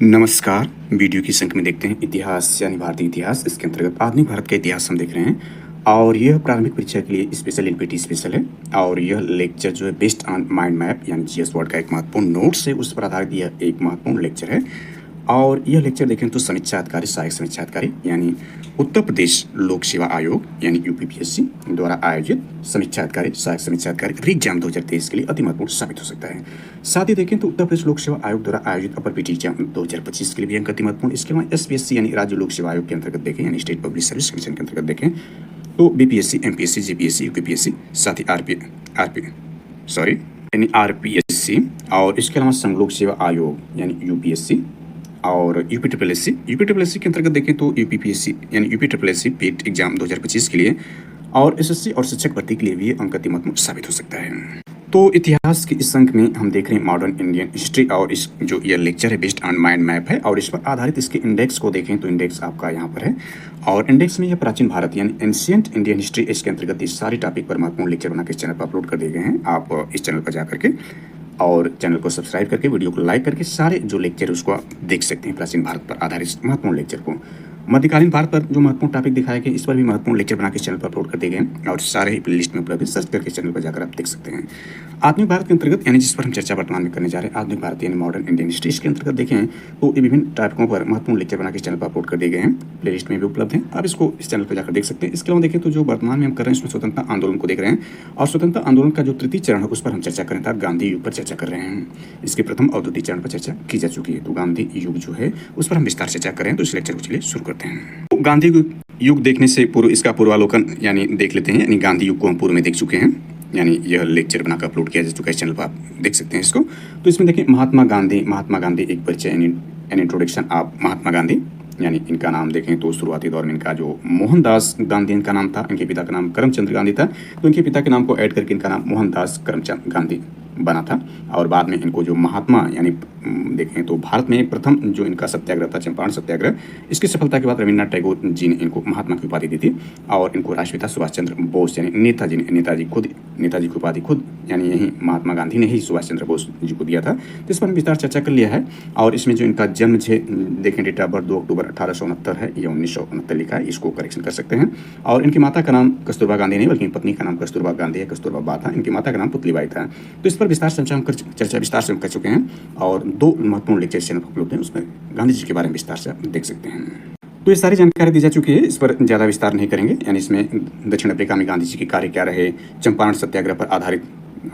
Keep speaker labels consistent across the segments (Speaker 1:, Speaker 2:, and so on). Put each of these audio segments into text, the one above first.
Speaker 1: नमस्कार। वीडियो की संख्या में देखते हैं इतिहास यानी भारतीय इतिहास। इसके अंतर्गत आधुनिक भारत का इतिहास हम देख रहे हैं और यह प्रारंभिक परीक्षा के लिए स्पेशल एलपीटी स्पेशल है। और यह लेक्चर जो है बेस्ड ऑन माइंड मैप यानी जीएस वर्ड का एक महत्वपूर्ण नोट्स है, उस पर आधारित यह एक महत्वपूर्ण लेक्चर है। और यह लेक्चर देखें तो समीक्षा अधिकारी, सहायक समीक्षा अधिकारी यानी उत्तर प्रदेश लोक सेवा आयोग यानी यूपीपीएससी द्वारा आयोजित समीक्षा अधिकारी, सहायक समीक्षा अधिकारी री एग्जाम 2023 के लिए अति महत्वपूर्ण साबित हो सकता है। साथ ही देखें तो उत्तर प्रदेश लोक सेवा आयोग द्वारा आयोजित अपर पीटी एग्जाम 2025 के लिए भी अंक अति महत्वपूर्ण। इसके अलावा एसपीएससी यानी राज्य लोक सेवा आयोग के अंतर्गत देखें यानी स्टेट पब्लिक सर्विस कमीशन के अंतर्गत देखें तो बीपीएससी, एमपीएससी, जीपीएससी, यूपीपीएससी, साथ ही आरपीएससी और इसके अलावा संघ लोक सेवा आयोग यानी यूपीएससी और यूपीएससी के अंतर्गत देखें तो यूपीपीएससी यानी यूपीएससी पीट एग्जाम 2025 के लिए और एसएससी और शिक्षक भर्ती के लिए भी अंक अति महत्वपूर्ण साबित हो सकता है। तो इतिहास के इस अंक में हम देख रहे हैं मॉडर्न इंडियन हिस्ट्री और इस जो ये लेक्चर है बेस्ड ऑन माइंड मैप है और इस पर आधारित इसके इंडेक्स को देखें तो इंडेक्स आपका यहाँ पर है और इंडेक्स में यह प्राचीन भारत यानी एंशिएंट इंडियन हिस्ट्री, इसके अंतर्गत इस सारे टॉपिक पर महत्वपूर्ण लेक्चर बना के इस चैनल पर अपलोड कर दिए गए हैं। आप इस चैनल पर जा करके और चैनल को सब्सक्राइब करके वीडियो को लाइक करके सारे जो लेक्चर है उसको आप देख सकते हैं। प्राचीन भारत पर आधारित महत्वपूर्ण लेक्चर को, मध्यकालीन भारत पर जो महत्वपूर्ण टॉपिक दिखाया गया इस पर भी महत्वपूर्ण लेक्चर बना के चैनल पर अपलोड कर दिए गए और सारे ही प्लेलिस्ट में उपलब्ध है। सर्च करके चैनल पर जाकर आप देख सकते हैं। आधुनिक भारत के अंतर्गत यानी जिस पर हम चर्चा वर्तमान में करने जा रहे हैं आधुनिक भारत यानी मॉडर्न इंडियन हिस्ट्री, इसके अंतर्गत देखें तो ये विभिन्न टॉपिकों पर महत्वपूर्ण लेक्चर बना के चैनल पर अपलोड कर दिए गए हैं। प्लेलिस्ट में भी उपलब्ध है, आप इसको इस चैनल पर जाकर देख सकते हैं। इसके अलावा देखें तो जो वर्तमान में हम कर रहे हैं इसमें स्वतंत्रता आंदोलन को देख रहे हैं और स्वतंत्रता आंदोलन का जो तृतीय चरण है उस पर हम चर्चा कर रहे थे, गांधी युग पर चर्चा कर रहे हैं। इसके प्रथम और द्वितीय चरण पर चर्चा की जा चुकी है, तो गांधी युग जो है उस पर हम विस्तार चर्चा करें। तो इस लेक्चर को चलिए शुरू करते हैं। तो गांधी युग देखने से पूर्व इसका पूर्वावलोकन यानी देख लेते हैं। यानी गांधी युग को हम पूर्व में देख चुके हैं, यानी यह लेक्चर बनाकर अपलोड किया जा चुका है इस चैनल पर, आप देख सकते हैं इसको। तो इसमें देखिए महात्मा गांधी एक परिचय an introduction of Mahatma Gandhi, यानी इनका नाम देखें तो शुरुआती दौर में इनका जो मोहनदास गांधी इनका नाम था, इनके पिता का नाम करमचंद गांधी था, तो इनके पिता के नाम को ऐड करके इनका नाम मोहनदास करमचंद गांधी बना था। और बाद में इनको जो महात्मा यानी देखें तो भारत में प्रथम जो इनका सत्याग्रह था चंपारण सत्याग्रह, इसकी सफलता के बाद रविन्द्रनाथ टैगोर जी ने इनको महात्मा की उपाधि दी थी और इनको राष्ट्रपिता सुभाष चंद्र बोस यानी नेताजी की उपाधि खुद यानी यही महात्मा गांधी ने ही सुभाष चंद्र बोस जी को दिया था। तो इस पर हम विस्तार चर्चा कर लिया है और इसमें जो इनका जन्म देखें डेट ऑफ बर्थ 2 अक्टूबर 1869 है, यह 1969 लिखा है, इसको करेक्शन कर सकते हैं। और इनकी माता का नाम कस्तूरबा गांधी नहीं बल्कि पत्नी का नाम कस्तूरबा गांधी है, कस्तूरबा बा था, इनकी माता का नाम पुतलीबाई था। तो इस पर विस्तार से चर्चा विस्तार से हम कर चुके हैं और 2 महत्वपूर्ण लेक्चर चैनल पर उपलब्ध हैं, उसमें गांधी जी के बारे में विस्तार से आप देख सकते हैं। तो ये सारी जानकारी दी जा चुकी है, इस पर ज़्यादा विस्तार नहीं करेंगे। यानी इसमें दक्षिण अफ्रीका में गांधी जी के कार्य क्या रहे, चंपारण सत्याग्रह पर आधारित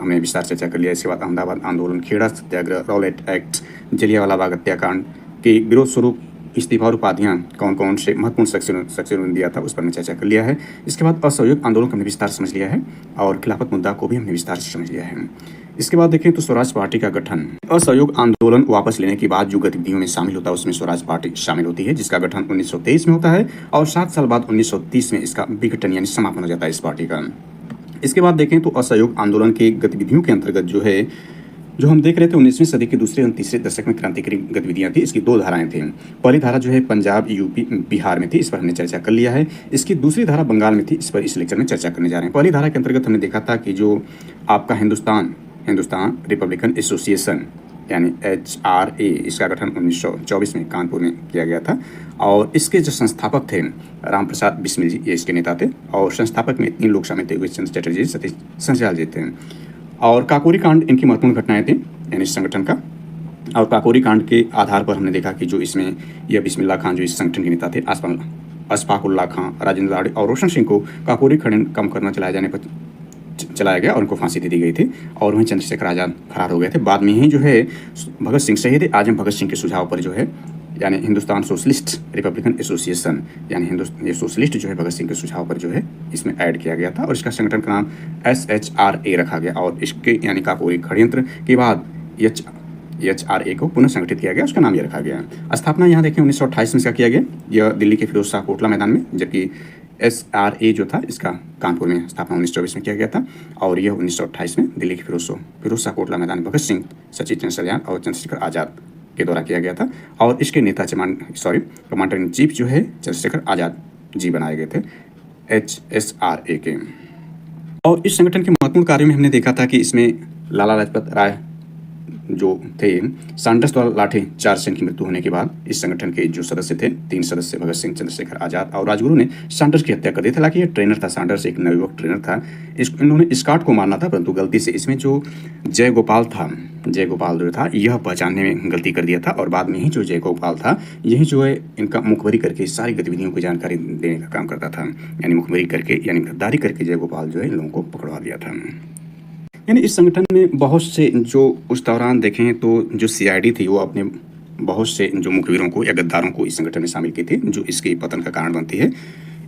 Speaker 1: हमने विस्तार चर्चा कर लिया। इसके बाद अहमदाबाद आंदोलन, खेड़ा सत्याग्रह, रॉलेट एक्ट, जलियांवाला बाग हत्याकांड के विरोध स्वरूप इस्तीफा और उपाधियाँ कौन कौन से महत्वपूर्ण सेक्शन दिया था उस पर हमने चर्चा कर लिया है। इसके बाद असहयोग आंदोलन को हमने विस्तार समझ लिया है और खिलाफत मुद्दा को भी हमने विस्तार से समझ लिया है। इसके बाद देखें तो स्वराज पार्टी का गठन, असहयोग आंदोलन वापस लेने के बाद जो गतिविधियों में शामिल होता है उसमें स्वराज पार्टी शामिल होती है, जिसका गठन 1923 में होता है और 7 साल बाद 1930 में इसका विघटन यानी समापन हो जाता है इस पार्टी का। इसके बाद देखें तो असहयोग आंदोलन की गतिविधियों के अंतर्गत जो हम देख रहे थे 19वीं सदी के दूसरे और तीसरे दशक में क्रांतिकारी गतिविधियां थी। इसकी 2 धाराएं थी। पहली धारा जो है पंजाब, यूपी, बिहार में थी, इस पर हमने चर्चा कर लिया है। इसकी दूसरी धारा बंगाल में थी, इस पर इस लेक्चर में चर्चा करने जा रहे हैं। पहली धारा के अंतर्गत हमने देखा था कि जो आपका हिंदुस्तान रिपब्लिकन एसोसिएशन यानी HRA, इसका गठन 1924 में कानपुर में किया गया था और इसके जो संस्थापक थे राम प्रसाद बिस्मिल जी, ये इसके नेता थे और संस्थापक में 3 लोग शामिल थे, वीरचंद्र चटर्जी, सतीश संसयाल जी थे। और काकोरी कांड इनकी महत्वपूर्ण घटनाएं थी यानी इस संगठन का। और काकोरी कांड के आधार पर हमने देखा कि जो इसमें यह बिस्मिल्लाह खान जो इस संगठन के नेता थे, अशफाकुल्लाह खां, राजेंद्र दाड़े और रोशन सिंह को काकोरी खनन कम करना चलाया गया और उनको फांसी दे दी गई थी और वहीं चंद्रशेखर आज़ाद फरार हो गए थे। बाद में ही जो है भगत सिंह शहीद आजम भगत सिंह के सुझाव पर जो है यानी हिंदुस्तान सोशलिस्ट रिपब्लिकन एसोसिएशन यानी ये सोशलिस्ट जो है भगत सिंह के सुझाव पर जो है इसमें ऐड किया गया था और इसका संगठन का नाम SHRA रखा गया और इसके यानी काकोरी षड्यंत्र के बाद HRA को पुनः संगठित किया गया, उसका नाम ये रखा गया। स्थापना यहाँ देखें 1928 में इसका किया गया, यह दिल्ली के फिरोज शाह कोटला मैदान में, जबकि SRA जो था इसका कानपुर में स्थापना 1924 में किया गया था और यह 1928 में दिल्ली के फिरोज शाह कोटला मैदान भगत सिंह, सचिन चंद्रशेखर और चंद्रशेखर आज़ाद के द्वारा किया गया था और इसके नेता कमांडर इन चीफ जो है चंद्रशेखर आज़ाद जी बनाए गए थे HSRA के। और इस संगठन के महत्वपूर्ण कार्यों में हमने देखा था कि इसमें लाला लाजपत राय जो थे सैंडर्स द्वारा लाठीचार्ज से इनकी मृत्यु होने के बाद इस संगठन के जो सदस्य थे 3 सदस्य भगत सिंह, चंद्रशेखर आजाद और राजगुरु ने सैंडर्स की हत्या कर दी थी। हालांकि ये ट्रेनर था, सैंडर्स एक नवयुवक ट्रेनर था। इन्होंने स्कॉट को मारना था, परंतु गलती से इसमें जो जयगोपाल था, जयगोपाल जो था यह पहचानने में गलती कर दिया था और बाद में ही जो जयगोपाल था यही जो है इनका मुखबरी करके सारी गतिविधियों की जानकारी देने का काम करता था। यानी मुखबरी करके यानी गद्दारी करके जयगोपाल जो है इन लोगों को पकड़वा दिया था। यानी इस संगठन में बहुत से जो उस दौरान देखें तो जो सीआईडी थी वो अपने बहुत से जो मुखबिरों को या गद्दारों को इस संगठन में शामिल की थी, जो इसके पतन का कारण बनती है।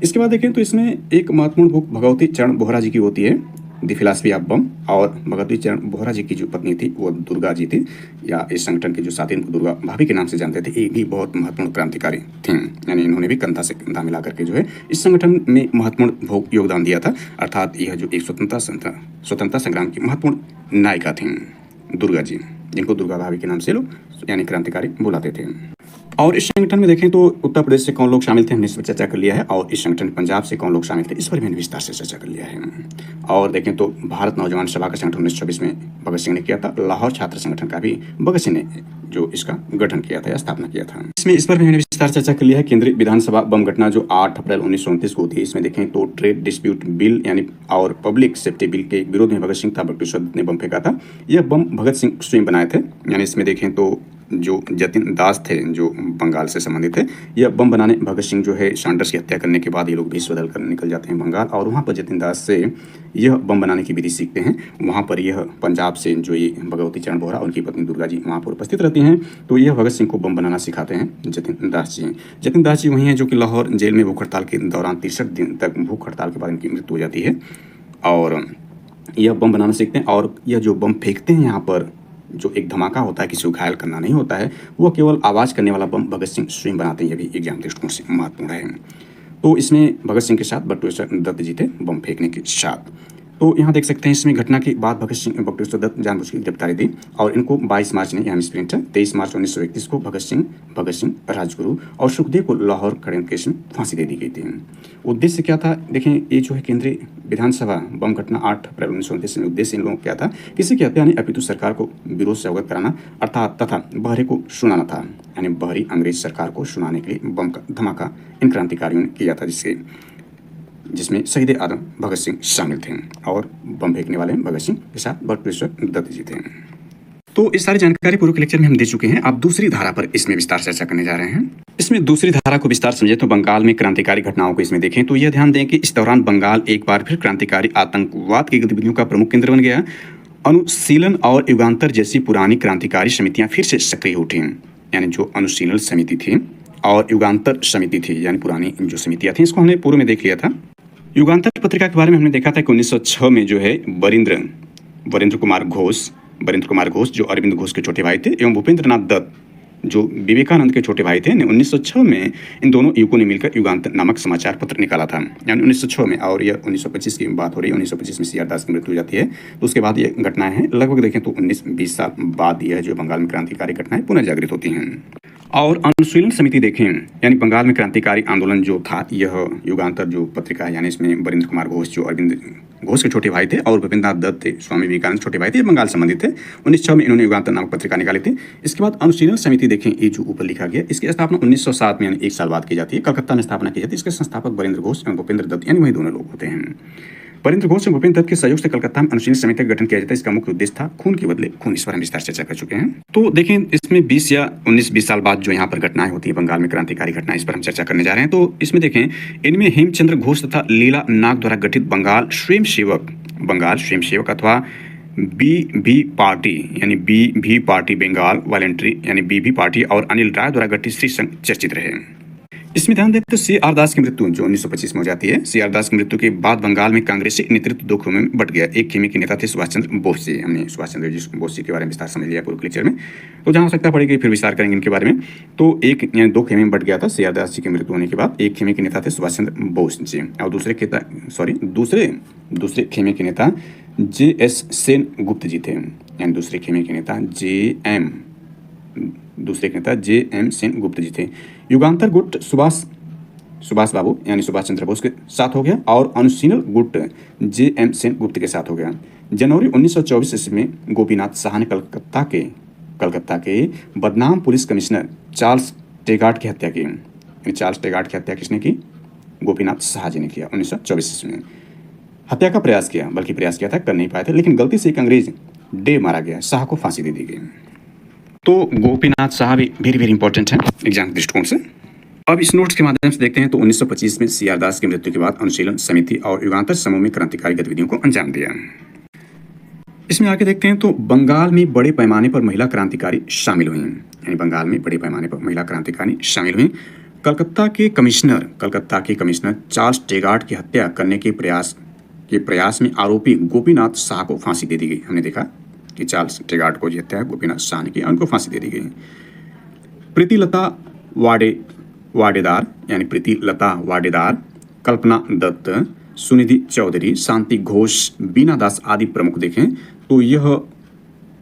Speaker 1: इसके बाद देखें तो इसमें एक महत्वपूर्ण बुक भगवती चरण बोहरा जी की होती है, द फिलॉसफी ऑफ बम। और भगवती चरण बोहरा जी की जो पत्नी थी वो दुर्गा जी थी, या इस संगठन के जो साथी इनको दुर्गा भाभी के नाम से जानते थे। ये भी बहुत महत्वपूर्ण क्रांतिकारी थी, यानी इन्होंने भी कंधा से कंधा मिला करके जो है इस संगठन में महत्वपूर्ण योगदान दिया था। अर्थात यह जो एक स्वतंत्रता संग्राम की महत्वपूर्ण नायिका थी दुर्गा जी, जिनको दुर्गा भाभी के नाम से लोग यानी क्रांतिकारी बुलाते थे। और इस संगठन में देखें तो उत्तर प्रदेश से कौन लोग शामिल थे हमने इस पर चर्चा कर लिया है, और इस संगठन पंजाब से कौन लोग शामिल थे इस पर भी मैंने विस्तार से चर्चा कर लिया है। और देखें तो भारत नौजवान सभा का संगठन 1926 में भगत सिंह ने किया था। लाहौर छात्र संगठन का भी भगत सिंह ने जो इसका गठन किया था या स्थापना किया था। इस पर भी मैंने विस्तार चर्चा कर लिया है। केंद्रीय विधानसभा बम घटना जो 8 अप्रैल 1929 को होती है, इसमें देखें तो ट्रेड डिस्प्यूट बिल यानी और पब्लिक सेफ्टी बिल के विरोध में भगत सिंह था बटुकेश्वर दत्त ने बम फेंका था। यह बम भगत सिंह स्वयं बनाए थे। यानी इसमें देखें तो जो जतिन दास थे जो बंगाल से संबंधित थे, यह बम बनाने भगत सिंह जो है सैंडर्स की हत्या करने के बाद ये लोग भेष बदल कर निकल जाते हैं बंगाल, और वहाँ पर जतिन दास से यह बम बनाने की विधि सीखते हैं। वहाँ पर यह पंजाब से जो ये भगवती चरण बोहरा उनकी पत्नी दुर्गा जी वहाँ पर उपस्थित रहती हैं, तो यह भगत सिंह को बम बनाना सिखाते हैं जतिन दास जी। जतिन दास जी वही हैं जो कि लाहौर जेल में भूख हड़ताल के दौरान 63 दिन तक भूख हड़ताल के बाद इनकी मृत्यु हो जाती है। और यह बम बनाना सीखते हैं, और यह जो बम फेंकते हैं यहाँ पर जो एक धमाका होता है, किसी को घायल करना नहीं होता है, वो केवल आवाज़ करने वाला बम भगत सिंह स्वयं बनाते हैं। यह भी एग्जाम दृष्टिकोण से महत्वपूर्ण है। तो इसमें भगत सिंह के साथ बटुकेश्वर दत्त जी थे बम फेंकने के साथ। तो यहाँ देख सकते हैं इसमें घटना के बाद भगत सिंह बटुकेश्वर दत्त जानबूझ की गिरफ्तारी दी, और इनको 22 मार्च ने यहाँ स्प्रिंट 23 मार्च 1931 को भगत सिंह राजगुरु और सुखदेव को लाहौर खड़े केस में फांसी दे दी गई थी। उद्देश्य क्या था देखें, ये जो है केंद्रीय विधानसभा बम घटना 8 अप्रैल 1929 में उद्देश्य इन लोगों का क्या था, किसी की हत्या नहीं अपितु सरकार को विरोध से अवगत कराना अर्थात तथा बहरे को सुनाना था। यानी बहरी अंग्रेज सरकार को सुनाने के लिए बम का धमाका इन क्रांतिकारियों ने किया था, जिसमें शहीद आदम भगत सिंह शामिल थे, और बम फेंकने वाले भगत सिंह के साथ बटुकेश्वर दत्त जी थे। तो इस सारी जानकारी पूर्व के लेक्चर में हम दे चुके हैं। अब दूसरी धारा पर इसमें विस्तार चर्चा करने जा रहे हैं। इसमें दूसरी धारा को विस्तार समझे तो बंगाल में क्रांतिकारी घटनाओं को इसमें देखें तो यह ध्यान दें कि इस दौरान बंगाल एक बार फिर क्रांतिकारी आतंकवाद की गतिविधियों का प्रमुख केंद्र बन गया। अनुशीलन और युगांतर जैसी पुरानी क्रांतिकारी समितियां फिर से सक्रिय उठी। यानी जो अनुशीलन समिति थी और युगांतर समिति थी, यानी पुरानी जो समितियां थी, इसको हमने पूर्व में देख लिया था। युगांतर पत्रिका के बारे में हमने देखा था कि 1906 में जो है वरिंद्र कुमार घोष जो अरविंद घोष के छोटे भाई थे एवं भूपेंद्र नाथ दत्त जो विवेकानंद के छोटे भाई थे ने 1906 में इन दोनों युवकों ने मिलकर युगांतर नामक समाचार पत्र निकाला था। यानी 1906 में, और यह 1925 की बात हो रही है। 1925 में सीआर दास की मृत्यु हो जाती है, तो उसके बाद ये घटनाएं हैं। लगभग देखें तो 19-20 साल बाद यह जो बंगाल में क्रांतिकारी घटनाएं पुनर्जागृत होती हैं। और अनुशीलन समिति देखें, यानी बंगाल में क्रांतिकारी आंदोलन जो था, यह युगांतर जो पत्रिका है, यानी इसमें वरिंद्र कुमार घोष जो अरविंद घोष के छोटे भाई थे और भूपेंद्र नाथ दत्त थे स्वामी विवेकानंद छोटे भाई थे, बंगाल संबंधित थे। 1906 में इन्होंने युगांतर नामक पत्रिका निकाली थी। इसके बाद अनुशीलन समिति देखें, ये जो ऊपर लिखा गया, इसकी स्थापना 1907 में यानी 1 साल बाद की जाती है। कलकत्ता में स्थापना की जाती है। इसके संस्थापक वरिंद्र घोष एवं भूपेंद्र दत्त, यानी वही दोनों लोग होते हैं। वरिंद्र घोष और भूपेंद्र दत्त के सहयोग से कलकत्ता में अनुशीलन समिति का गठन किया जाता है। इसका मुख्य उद्देश्य था खून के बदले खून। इस पर हम विस्तार चर्चा कर चुके हैं। तो देखें इसमें 20 या 19-20 साल बाद जो यहाँ पर घटनाएं होती है बंगाल में क्रांतिकारी घटनाएं, इस पर हम चर्चा करने जा रहे हैं। तो इसमें देखें, इनमें हेमचंद्र घोष तथा लीला नाग द्वारा गठित बंगाल स्वयंसेवक अथवा बी पार्टी यानी बी पार्टी बंगाल वॉलेंट्री यानी बी पार्टी और अनिल राय द्वारा गठित स्त्री संघ चर्चित रहे। इसमें ध्यान दें तो सीआर दास की मृत्यु जो 1925 में हो जाती है। सीआर दास की मृत्यु के बाद बंगाल में कांग्रेसी नेतृत्व 2 खेमे में बट गया। एक खेमे के नेता थे सुभाष चंद्र बोस जी। हमने सुभाष चंद्र बोस जी के बारे में विस्तार समझ लिया पूर्व लेक्चर में, तो जहाँ आवश्यकता पड़ेगी फिर विस्तार करेंगे इनके बारे में। तो एक यानी 2 खेमे में बट गया था सीआर दास जी की मृत्यु होने के बाद। एक खेमे के नेता थे सुभाष चंद्र बोस जी और दूसरे खेमे के नेता JS सेन गुप्त जी थे। यानी दूसरे खेमे के नेता JM सेन गुप्त जी थे। युगांतर गुट सुभाष बाबू यानी सुभाष चंद्र बोस के साथ हो गया और अनुशीलन गुट JM सेन गुप्त के साथ हो गया। जनवरी 1924 ईस्वी में गोपीनाथ शाह ने कलकत्ता के बदनाम पुलिस कमिश्नर चार्ल्स टेगार्ट की हत्या की। चार्ल्स टेगार्ट की हत्या किसने की? गोपीनाथ शाह जी ने किया 1924 ईस्वी में। हत्या का प्रयास किया, बल्कि प्रयास किया था, कर नहीं पाए थे, लेकिन गलती से एक अंग्रेज डे मारा गया, शाह को फांसी दे दी गई। तो गोपीनाथ शाह भी वेरी वेरी इंपॉर्टेंट है एग्जाम दृष्टिकोण से। अब इस नोट्स के माध्यम से देखते हैं तो 1925 में सीआर दास की मृत्यु के बाद अनुशीलन समिति और युगांतर समूह में क्रांतिकारी गतिविधियों को अंजाम दिया। इसमें आगे देखते हैं तो बंगाल में बड़े पैमाने पर महिला क्रांतिकारी शामिल हुई, यानी बंगाल में बड़े पैमाने पर महिला क्रांतिकारी शामिल हुई। कलकत्ता के कमिश्नर चार्ल्स टेगार्ट की हत्या करने के प्रयास में आरोपी गोपीनाथ शाह को फांसी दे दी गई। हमने देखा कि चार्ल्स टेगार्ट को जो हत्या गोपीनाथ शाह ने की, उनको फांसी दे दी गई। प्रीतिलता वाडेदार, कल्पना दत्त, सुनिधि चौधरी, शांति घोष, बीना दास आदि प्रमुख देखें तो यह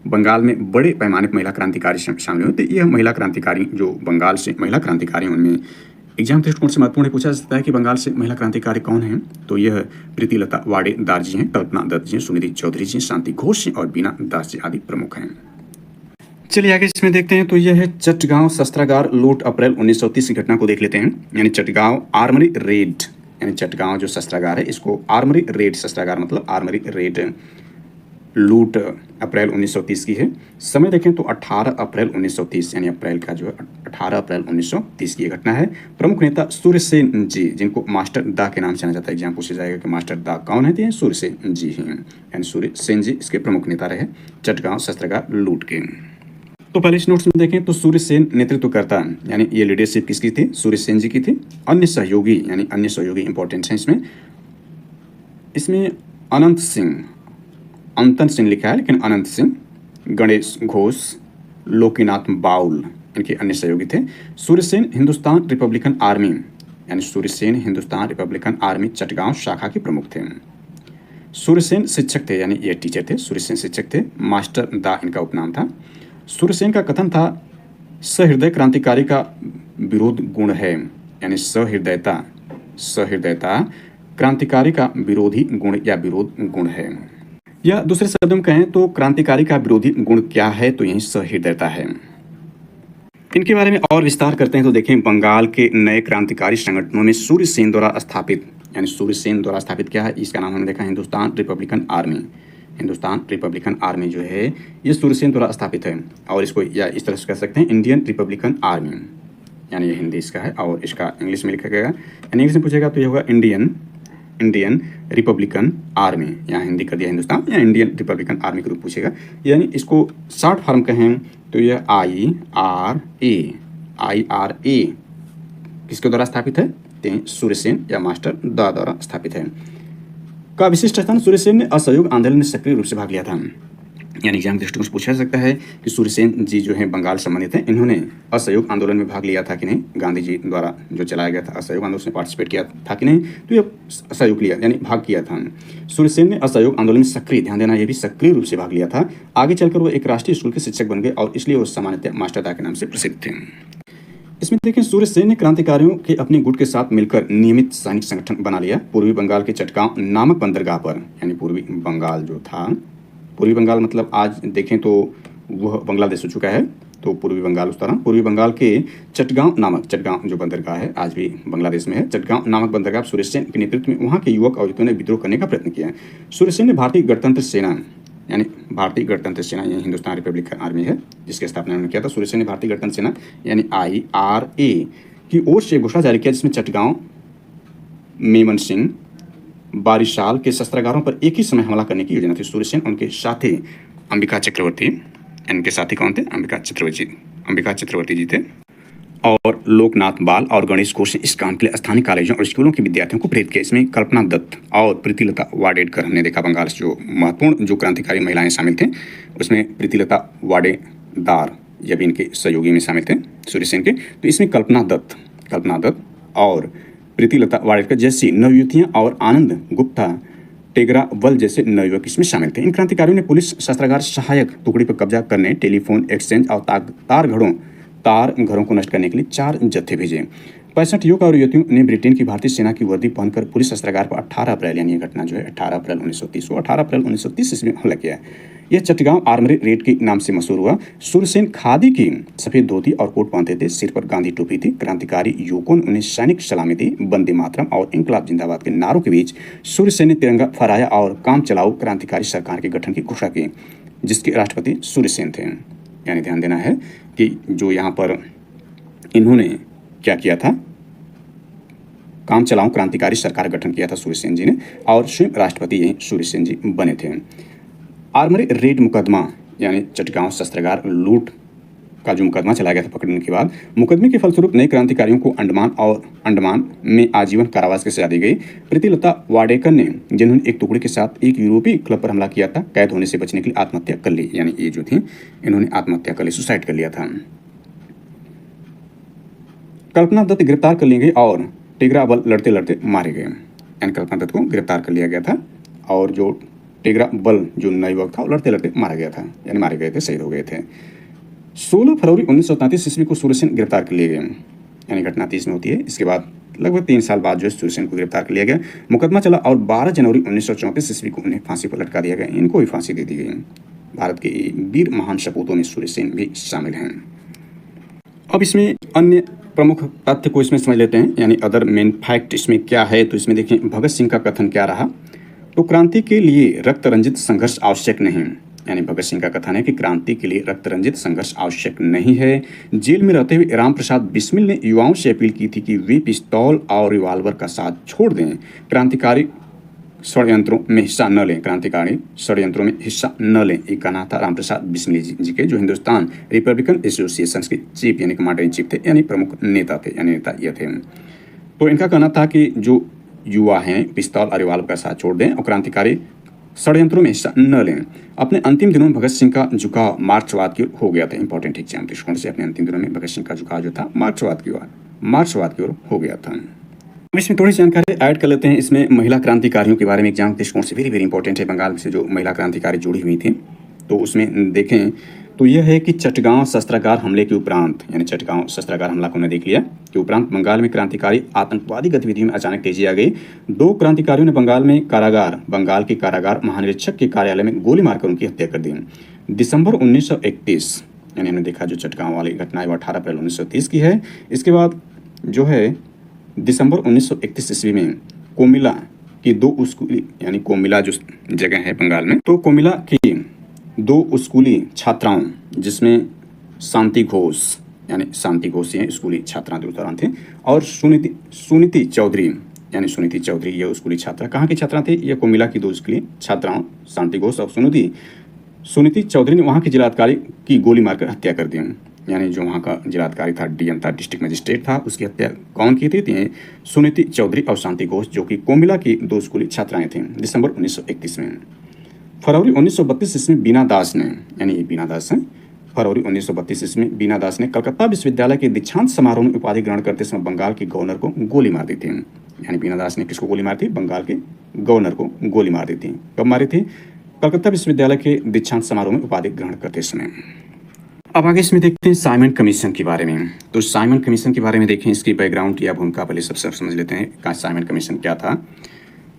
Speaker 1: बंगाल में बड़े पैमाने पर महिला क्रांतिकारी शामिल हुए थे। यह महिला क्रांतिकारी जो बंगाल से महिला क्रांतिकारी, उनमें एग्जाम दृष्टिकोण से महत्वपूर्ण पूछा जा सकता है कि बंगाल से महिला क्रांतिकारी कौन हैं? तो यह प्रीतिलता वाडेदार जी हैं, कल्पना दत्त जी, सुनिधि चौधरी जी, शांति घोष और बीना दास जी आदि प्रमुख हैं। चलिए आगे इसमें देखते हैं तो यह है चटगांव शस्त्रागार लूट अप्रैल 1930 की घटना को देख लेते हैं। यानी चटगांव आर्मरी रेड, यानी चटगांव जो शस्त्रागार है इसको आर्मरी रेड, शस्त्रागार मतलब आर्मरी रेड लूट अप्रैल 1930 की है। समय देखें तो 18 अप्रैल 1930, यानी अप्रैल का जो है 18 अप्रैल 1930 की घटना है। प्रमुख नेता सूर्यसेन जी, जिनको मास्टर दा के नाम से जाना जाता है, एग्जाम पूछा जाएगा कि मास्टर दा कौन है, तो सूर्यसेन जी हैं, यानी सूर्यसेन जी इसके प्रमुख नेता रहे चटगांव शस्त्रागार लूट के। तो पहले इस नोट्स में देखें तो सूर्यसेन नेतृत्वकर्ता, यानी ये लीडरशिप किसकी थी? सूर्यसेन जी की थी। अन्य सहयोगी, यानी अन्य सहयोगी इंपॉर्टेंट हैं इसमें अंतन सिंह लिखा है, लेकिन अनंत सिंह, गणेश घोष, लोकीनाथ बाउल इनके अन्य सहयोगी थे। सूर्यसेन हिंदुस्तान रिपब्लिकन आर्मी, यानी सूर्यसेन हिंदुस्तान रिपब्लिकन आर्मी चटगांव शाखा के प्रमुख थे। सूर्यसेन शिक्षक थे, यानी ये टीचर थे, सूर्यसेन शिक्षक थे। मास्टर दा इनका उपनाम था। सूर्यसेन का कथन था सहृदय क्रांतिकारी का विरोध गुण है, यानी सहृदयता क्रांतिकारी का विरोधी गुण या विरोध गुण है, या दूसरे शब्दों में कहें तो क्रांतिकारी का विरोधी गुण क्या है? तो यही सहृदयता है। इनके बारे में और विस्तार करते हैं तो देखें बंगाल के नए क्रांतिकारी संगठनों में सूर्यसेन द्वारा स्थापित, यानी सूर्यसेन द्वारा स्थापित क्या है? इसका नाम हमने देखा Hindustan Republican army. Hindustan Republican army जो है ये सूर्यसेन द्वारा स्थापित है, और इसको या इस तरह से कह सकते हैं इंडियन रिपब्लिकन आर्मी, यानी ये हिंदी इसका है और इसका इंग्लिश में लिखा गया, यानी इंग्लिश में पूछेगा तो ये होगा इंडियन रिपब्लिकन आर्मी, यहाँ हिंदी कर दिया हिंदुस्तान, या इंडियन रिपब्लिकन आर्मी के रूप पूछेगा। यानी इसको शॉर्ट फॉर्म कहें तो यह IRA किसके द्वारा स्थापित है? सूर्यसेन या मास्टर दा द्वारा स्थापित है। का विशिष्ट स्थान सूर्यसेन ने असहयोग आंदोलन में सक्रिय रूप से भाग लिया था, यानी एग्जाम दृष्टिकोण से पूछा जा सकता है कि सूर्यसेन जी जो है बंगाल संबंधित हैं, इन्होंने असहयोग आंदोलन में भाग लिया था कि नहीं? गांधी जी द्वारा जो चलाया गया था असहयोग आंदोलन में पार्टिसिपेट किया था कि नहीं? तो ये सहयोग लिया, यानी भाग किया था। सूर्यसेन ने असहयोग आंदोलन में सक्रिय, ध्यान देना ये भी सक्रिय रूप से भाग लिया था। आगे चलकर वो एक राष्ट्रीय स्कूल के शिक्षक बन गए और इसलिए वो सामान्यतः मास्टर दा के नाम से प्रसिद्ध थे। इसमें देखें सूर्यसेन ने क्रांतिकारियों के अपने गुट के साथ मिलकर नियमित सैनिक संगठन बना लिया। पूर्वी बंगाल के चटगांव नामक बंदरगाह पर, यानी पूर्वी बंगाल जो था, पूर्वी बंगाल मतलब आज देखें तो वह बांग्लादेश हो चुका है, तो पूर्वी बंगाल उस तरह पूर्वी बंगाल के चटगांव जो बंदरगाह है आज भी बांग्लादेश में है, चटगांव नामक बंदरगाह सूर्यसेन के नेतृत्व में वहाँ के युवक और युवतियों ने विद्रोह करने का प्रयत्न किया। सूर्यसेन ने भारतीय गणतंत्र सेना, यानी भारतीय गणतंत्र सेना, ये हिंदुस्तान रिपब्लिकन आर्मी है जिसकी स्थापना उन्होंने किया था। सूर्यसेन ने भारतीय गणतंत्र सेना यानी IRA की ओर से घोषणा जारी किया, जिसमें चटगांव, मेमनसिंह, बारिशाल के शस्त्रागारों पर एक ही समय हमला करने की योजना थी। सूर्यसेन उनके साथी अंबिका चक्रवर्ती, इनके साथी कौन थे? अंबिका चक्रवर्ती जी थे, और लोकनाथ बाल और गणेश घोष ने इस काम के लिए स्थानीय कॉलेजों और स्कूलों के विद्यार्थियों को प्रेरित किया। इसमें कल्पना दत्त और प्रीतिलता वाडेडकर, हमने देखा बंगाल से जो महत्वपूर्ण जो क्रांतिकारी महिलाएं शामिल थे उसमें प्रीतिलता वाडेदार ये भी इनके सहयोगी में शामिल थे सूर्यसेन के। तो इसमें कल्पना दत्त और प्रीतिलता वाडेडकर जैसी नवयुवतियाँ और आनंद गुप्ता टेगरावल जैसे नवयुवक इसमें शामिल थे। इन क्रांतिकारियों ने पुलिस शस्त्रागार सहायक टुकड़ी पर कब्जा करने, टेलीफोन एक्सचेंज और तार घरों को नष्ट करने के लिए 4 जत्थे भेजे। 65 युवक और युवतियों ने ब्रिटेन की भारतीय सेना की वर्दी पहनकर पुलिस शस्त्रागार पर 18 अप्रैल यानी ये घटना जो है 18 अप्रैल 1930 को 18 अप्रैल 1930 ईस्वी में हमला किया। यह चटगांव आर्मरी रेड के नाम से मशहूर हुआ। सूर्यसेन खादी की सफेद धोती और कोट पहनते थे, सिर पर गांधी टोपी थी। क्रांतिकारी युवकों ने उन्हें सैनिक सलामी दी। वंदे मातरम और इंकलाब जिंदाबाद के नारों के बीच सूर्यसेन ने तिरंगा फहराया और काम चलाओ क्रांतिकारी सरकार के गठन की घोषणा की, जिसके राष्ट्रपति सूर्यसेन थे। यानी ध्यान देना है कि जो यहाँ पर इन्होंने क्या किया था, काम चलाओ क्रांतिकारी सरकार गठन किया था सूर्यसेन जी ने, और स्वयं राष्ट्रपति यही सूर्यसेन जी बने थे। आर्मरी रेड मुकदमा यानी चटगांव शस्त्रागार लूट का जो मुकदमा चलाया गया था पकड़ने के बाद, मुकदमे के फलस्वरूप नए क्रांतिकारियों को अंडमान में आजीवन कारावास की सजा दी गई। प्रीतिलता वाडेकर ने, जिन्होंने एक टुकड़े के साथ एक यूरोपीय क्लब पर हमला किया था, कैद होने से बचने के लिए आत्महत्या कर ली। यानी ये जो थी इन्होंने आत्महत्या कर ली, सुसाइड कर लिया था। कल्पना दत्त गिरफ्तार कर ली गई और टेगरा बल लड़ते लड़ते मारे गए। यानी कल्पना दत्त को गिरफ्तार कर लिया गया था और जो टेगरा बल जो नए युवक था वो लड़ते लड़ते मारा गया था, यानी मारे गए थे, शहीद हो गए थे। 16 फरवरी 1933 ईस्वी को सूर्यसेन गिरफ्तार कर लिए गए। यानी घटना 30 में होती है। इसके बाद लगभग 3 साल बाद जो है सूर्यसेन को गिरफ्तार कर लिया गया, मुकदमा चला और 12 जनवरी 1934 ईस्वी को उन्हें फांसी पर लटका दिया गया। इनको भी फांसी दे दी गई। भारत के वीर महान सपूतों में सूर्यसेन भी शामिल हैं। अब इसमें अन्य प्रमुख तथ्य को इसमें समझ लेते हैं, यानी अदर मेन फैक्ट इसमें क्या है। तो इसमें देखें भगत सिंह का कथन क्या रहा। तो क्रांति के लिए रक्त रंजित संघर्ष आवश्यक नहीं। यानी भगत सिंह का कथन है कि क्रांति के लिए रक्त रंजित संघर्ष आवश्यक नहीं है। जेल में रहते हुए राम प्रसाद बिस्मिल ने युवाओं से अपील की थी कि वे पिस्तौल और रिवाल्वर का साथ छोड़ दें, क्रांतिकारी षड्यंत्रों में हिस्सा न लें, क्रांतिकारी षड्यंत्रों में हिस्सा न लें। एक कहना था राम प्रसाद बिस्मिल जी के, जो हिंदुस्तान रिपब्लिकन एसोसिएशन के चीफ यानी कमांडर इन चीफ थे, यानी प्रमुख नेता थे, यानी नेता ये थे। तो इनका कहना था कि जो युवा हैं पिस्तौल और रिवाल्वर का साथ छोड़ दें और क्रांतिकारी षड्यंत्रों में हिस्सा न लें। अपने अंतिम दिनों में भगत सिंह का झुकाव मार्क्सवाद की ओर हो गया था। इंपॉर्टेंट एग्जाम दृष्टिकोण से अपने अंतिम दिनों में भगत सिंह का झुकाव जो था मार्क्सवाद की ओर हो गया था। इसमें थोड़ी जानकारी ऐड कर लेते हैं। इसमें महिला क्रांतिकारियों के बारे में एग्जाम दृष्टिकोण से वेरी वेरी इंपॉर्टेंट है। बंगाल से जो महिला क्रांतिकारी जुड़ी हुई थी, तो उसमें देखें तो यह है कि चटगांव शस्त्रागार हमले के उपरांत, यानी चटगांव शस्त्रागार हमला को हमने देख लिया कि उपरांत बंगाल में क्रांतिकारी आतंकवादी गतिविधियों में अचानक तेजी आ गई। 2 क्रांतिकारियों ने बंगाल के कारागार महानिरीक्षक के कार्यालय में गोली मारकर उनकी हत्या कर दी। दिसंबर 1931, यानी हमने देखा जो चटगांव वाली घटना है वो 18 अप्रैल 1930 की है। इसके बाद जो है दिसंबर 1931 ईस्वी में कोमिला की 2 स्कूली, यानी कोमिला जो जगह है बंगाल में, तो कोमिला की 2 स्कूली छात्राओं, जिसमें शांति घोष ये स्कूली छात्रा जो दौरान थे, और सुनीति चौधरी, यानी सुनीति चौधरी ये स्कूली छात्रा कहाँ की छात्रा थी, ये कोमिला की 2 स्कूली छात्राओं शांति घोष और सुनीति चौधरी ने वहाँ के जिलाधिकारी की गोली मारकर हत्या कर दी। यानी जो वहाँ का जिलाधिकारी था, डीएम था, डिस्ट्रिक्ट मजिस्ट्रेट था, उसकी हत्या कौन की थी? सुनीति चौधरी और शांति घोष, जो कि कोमिला की 2 स्कूली छात्राएं थीं। दिसंबर 1931 में। फरवरी 1932 ईस्वी में बीना दास ने, यानी बीना दास हैं, फरवरी 1932 ईस्वी में बीना दास ने कलकत्ता विश्वविद्यालय के दीक्षांत समारोह में उपाधि ग्रहण करते समय बंगाल के गवर्नर को गोली मार दी थी। यानी बीना दास ने किसको गोली मारी थी? बंगाल के गवर्नर को गोली मार दी थी। कब मारी थी? कलकत्ता विश्वविद्यालय के दीक्षांत समारोह में उपाधि ग्रहण करते समय। अब आगे इसमें देखते हैं साइमन कमीशन के बारे में। तो साइमन कमीशन के बारे में देखें, इसकी बैकग्राउंड या भूमिका पहले सबसे समझ लेते हैं। साइमन कमीशन क्या था?